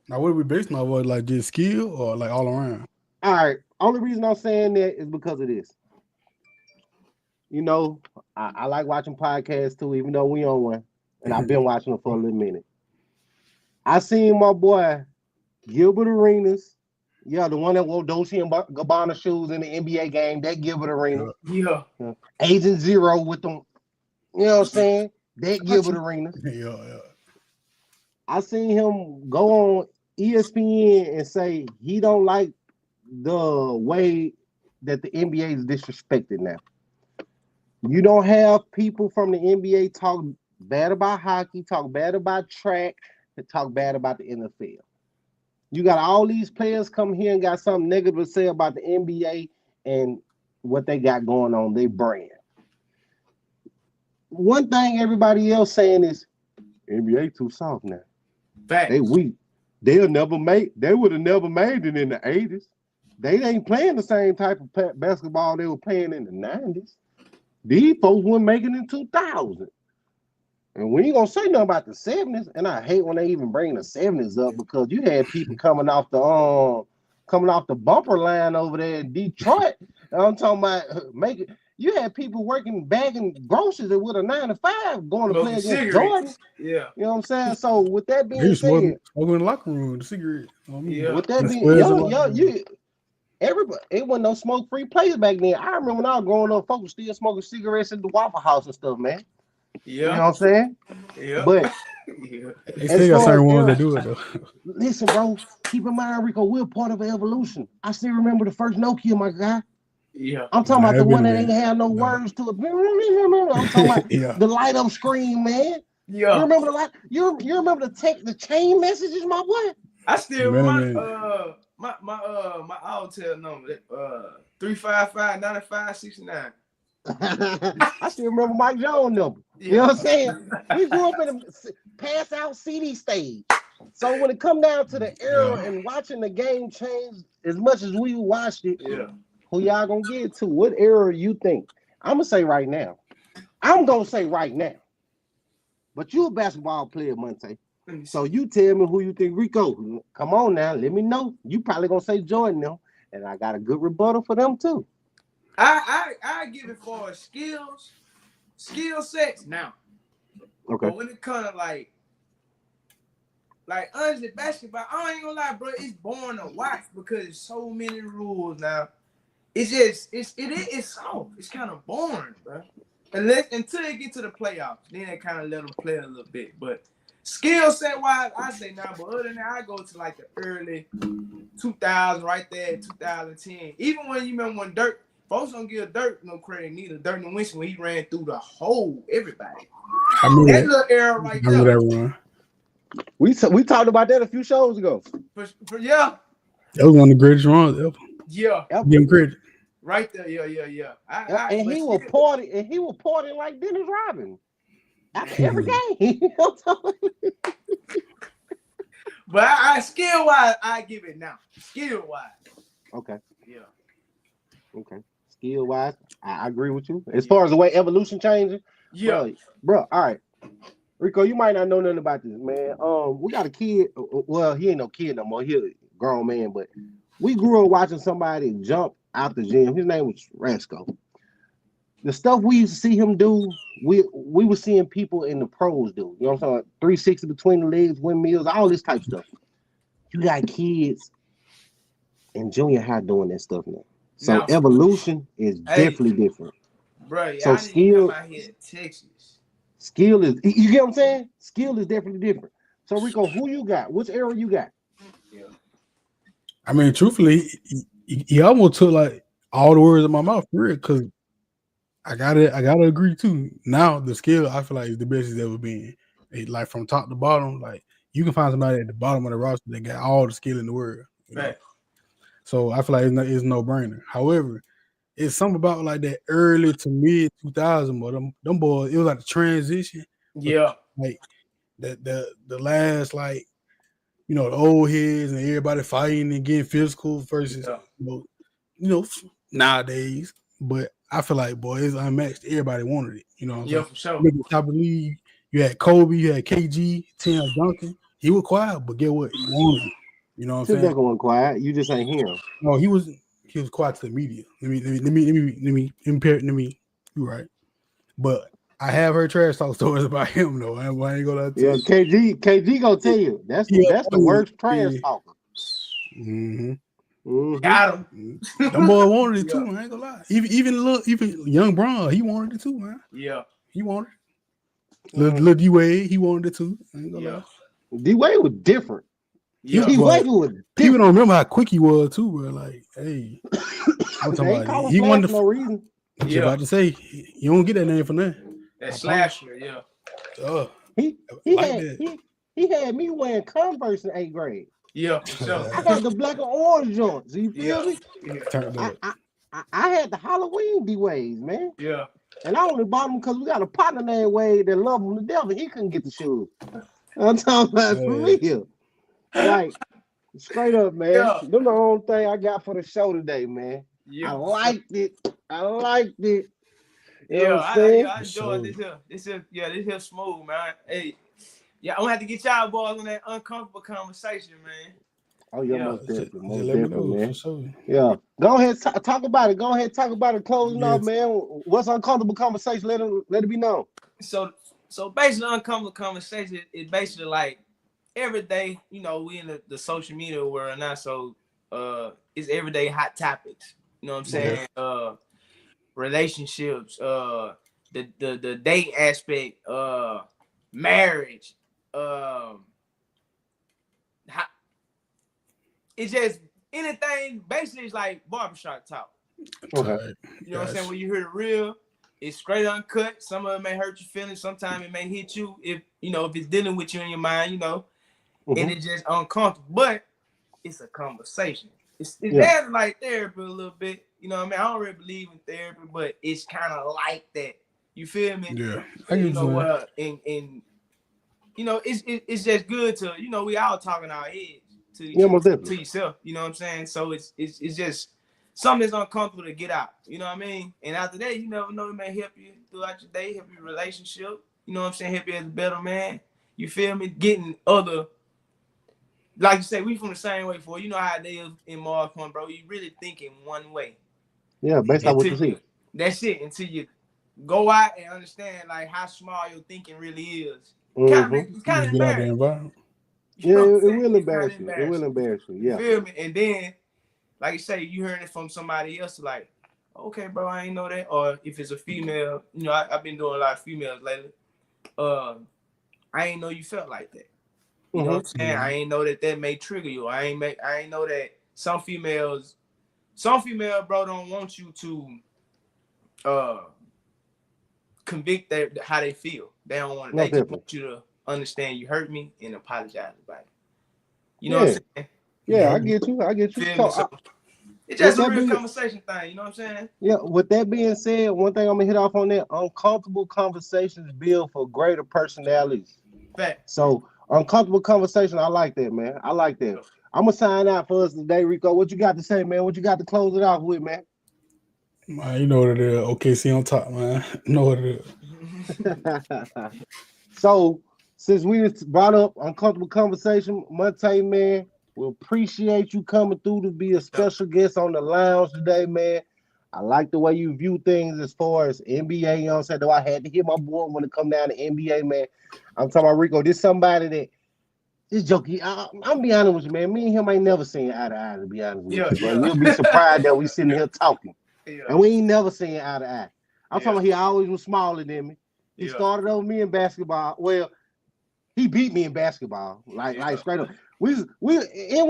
Now, what are we basing on? What, like just skill or like all around? All right. Only reason I'm saying that is because of this. You know, I like watching podcasts too, even though we on one, and I've been watching them for a little minute. I seen my boy Gilbert Arenas Yeah, the one that wore Dolce and Gabbana shoes in the NBA game, that Gilbert Arena. Yeah. Agent Zero with them, you know what I'm saying? That Gilbert Arena. Yeah. I seen him go on ESPN and say he don't like the way that the NBA is disrespected now. You don't have people from the NBA talk bad about hockey, talk bad about track, and talk bad about the NFL. You got all these players come here and got something negative to say about the NBA and what they got going on, their brand. One thing everybody else saying is NBA too soft now. Facts. They weak. They would have never made it in the 80s. They ain't playing the same type of basketball they were playing in the 90s. These folks weren't making it in 2000. And we ain't gonna say nothing about the 70s. And I hate when they even bring the 70s up because you had people coming off the bumper line over there in Detroit. I'm talking about you had people working bagging groceries with a 9-to-5 going to play against Jordan. Yeah. You know what I'm saying? So with that being said, smoking in the locker room, the cigarette. Yeah. With that being everybody, it wasn't no smoke-free place back then. I remember when I was growing up, folks were still smoking cigarettes at the Waffle House and stuff, man. Yeah. You know what I'm saying? Yeah. But they still got certain ones that do it though. Listen, bro, keep in mind, Rico, we're part of evolution. I still remember the first Nokia, my guy. Yeah. I'm talking about the one that ain't have no words to it. I'm talking about the light up screen, man. Yeah. You remember the light? You remember the chain messages, my boy? I still remember my Altel number 355-9569. I still remember Mike Jones number. You know what I'm saying? We grew up in a pass out CD stage. So when it come down to the era and watching the game change as much as we watched it, who y'all gonna get to? What era you think? I'm gonna say right now. But you a basketball player, Monte. So you tell me who you think. Rico, come on now, let me know. You probably gonna say Jordan now, and I got a good rebuttal for them too. I give it for skill sets now. Okay. But when it comes to like honestly basketball, I ain't gonna lie, bro. It's boring to watch because there's so many rules now. It's soft. It's kind of boring, bro. Until they get to the playoffs, then they kind of let them play a little bit. But skill set wise, I say now. But other than that, I go to like the early 2000s, right there, 2010. Even when you remember when Dirk, folks don't give Dirk no credit neither. Dirk Nowitzki when he ran through the whole everybody. That little era right there. That run. We talked about that a few shows ago. Yeah. That was one of the greatest runs ever. Yeah. Give him credit. Right there, yeah. And he was partying like Dennis Rodman after every game. But I skill wise, I give it now. Skill wise. Okay. Yeah. Okay. Skill wise, I agree with you. As far as the way evolution changing, bro. All right, Rico, you might not know nothing about this, man. We got a kid. Well, he ain't no kid no more. He a grown man, but we grew up watching somebody jump out the gym. His name was Rasco. The stuff we used to see him do, we were seeing people in the pros do. You know what I'm saying? 360 between the legs, windmills, all this type of stuff. You got kids in junior high doing that stuff now. So evolution is definitely different. Bro, so skill out here in Texas. Skill is, you get what I'm saying? Skill is definitely different. So Rico, who you got? Which era you got? Yeah. I mean, truthfully, he almost took like all the words in my mouth for real, because I gotta agree too. Now the skill I feel like is the best it's ever been. Like from top to bottom, like you can find somebody at the bottom of the roster that got all the skill in the world. Right. So I feel like it's no brainer. However, it's something about like that early to mid 2000, but them boys, it was like the transition. Yeah. Like the last, like, you know, the old heads and everybody fighting and getting physical versus you know nowadays. But I feel like, boy, it's unmatched. Everybody wanted it. You know what I'm saying? For sure. Top of the league, you had Kobe, you had KG, Tim Duncan. He was quiet, but get what? He wanted it. You know what I'm saying? Duncan wasn't quiet. You just ain't hear him. No, he was quiet to the media. Let me. You're right. But I have heard trash talk stories about him though. I ain't gonna tell you. KG gonna tell you that's the worst trash talker. Mm-hmm. Got him. Them boy wanted it too, man. I ain't gonna lie. Even young Bron, he wanted it too, man. Yeah. He wanted it. Little D-Wade, he wanted it too. I ain't gonna lie. D-Wade was different. Yeah, D-Wade was different. People don't remember how quick he was too, bro. Like, hey, I'm talking about he wanted no reason. Yeah, about to say you don't get that name for nothing. That slasher, yeah. He had me wearing Converse in 8th grade. Yeah, for sure. I had the black and orange joints. You feel me? Yeah. I had the Halloween D-Ways, man. Yeah. And I only bought them because we got a partner named Wade that loved them to death, and he couldn't get the shoes. I'm talking about for real. Like, straight up, man. Yeah. Them the only thing I got for the show today, man. Yeah. I liked it. You know I enjoyed this here smooth, man. Hey, yeah, I'm gonna have to get y'all boys on that uncomfortable conversation, man. Oh, yeah, most definitely, man. Sure. Yeah. Go ahead, talk about it. Go ahead, talk about it. Closing off, man. What's uncomfortable conversation? Let it be known. So basically, uncomfortable conversation is basically like every day. You know, we in the social media world now, so it's everyday hot topics. You know what I'm saying? Relationships, the date aspect, marriage, it's just anything. Basically, it's like barbershop talk. Okay. You know what I'm saying? When you hear the real, it's straight uncut. Some of it may hurt your feelings. Sometimes it may hit you if it's dealing with you in your mind. And it's just uncomfortable. But it's a conversation. It's like therapy a little bit. You know what I mean? I don't really believe in therapy, but it's kind of like that. You feel me? Yeah. And it's just good to we all talking our heads to yourself. You know what I'm saying? So it's just something that's uncomfortable to get out. You know what I mean? And after that, you never know, it may help you throughout your day, help your relationship. You know what I'm saying? Help you as a better man. You feel me? Getting other. Like you said, we from the same way for you know how it is in Mars Point, bro. You really think in one way. Yeah, based on what you see. That's it. Until you go out and understand like how small your thinking really is. It's kind of embarrassing. Yeah, it will embarrass you. It will embarrass you. Yeah. You feel me? And then, like you say, you hearing it from somebody else, like, okay, bro, I ain't know that. Or if it's a female, I've been doing a lot of females lately. I ain't know you felt like that. You know what I'm saying? I ain't know that may trigger you. I ain't know that some female, bro, don't want you to convict how they feel. They don't want it. They just want you to understand you hurt me and apologize about it. You know what I'm saying? Yeah, I get you. So, it's just a real conversation thing. You know what I'm saying? Yeah. With that being said, one thing I'm gonna hit off on that: uncomfortable conversations build for greater personalities. Fact. So uncomfortable conversation, I like that, man. I like that. I'm gonna sign out for us today, Rico. What you got to say, man? What you got to close it off with, man? Man, you know what it is. OKC on top, man. You know what it is. So, since we brought up uncomfortable conversation, Monte, man, we appreciate you coming through to be a special guest on the lounge today, man. I like the way you view things as far as NBA. You know what I'm saying? Though I had to hit my boy when it come down to NBA, man. I'm talking about Rico. This somebody that this jokey. I'm be honest with you, man. Me and him ain't never seen eye to eye. To be honest with you, bro. You'll be surprised that we sitting here talking, and we ain't never seen eye to eye. I'm talking about he always was smaller than me. He started over me in basketball. Well, he beat me in basketball, like straight up. We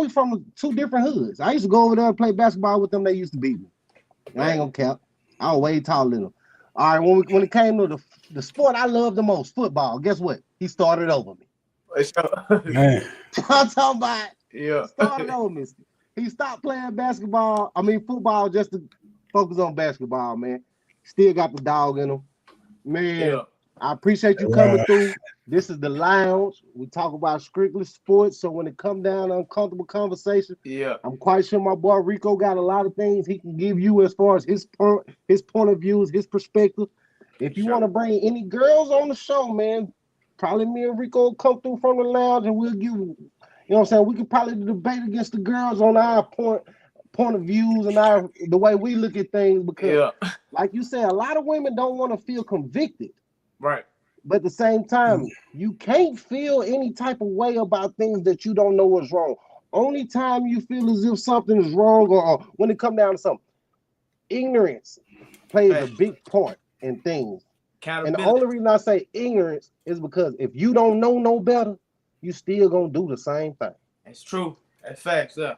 from two different hoods. I used to go over there and play basketball with them. They used to beat me. I ain't gonna cap. I was way taller than them. All right, when it came to the sport I love the most, football, guess what? He started over me. Man. I'm talking about started over me. He stopped playing football just to focus on basketball, man. Still got the dog in him. Man, I appreciate you coming through. This is the lounge. We talk about strictly sports. So when it come down to uncomfortable conversation, I'm quite sure my boy Rico got a lot of things he can give you as far as his point of views, his perspective. If you want to bring any girls on the show, man, probably me and Rico will come through from the lounge and we'll give you know what I'm saying? We could probably debate against the girls on our point of views and the way we look at things because like you said, a lot of women don't want to feel convicted. Right. But at the same time, you can't feel any type of way about things that you don't know is wrong. only time you feel as if something is wrong or when it come down to something, ignorance plays a big part in things. And the only reason I say ignorance is because if you don't know no better, you still gonna do the same thing. That's true. That's facts, yeah.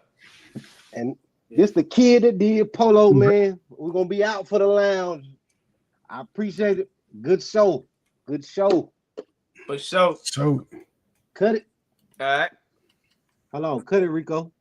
And this the kid that did Polo, man. We're gonna be out for the lounge. I appreciate it. Good show. Good show. For sure. So Cut it. All right. Hold on. Cut it, Rico.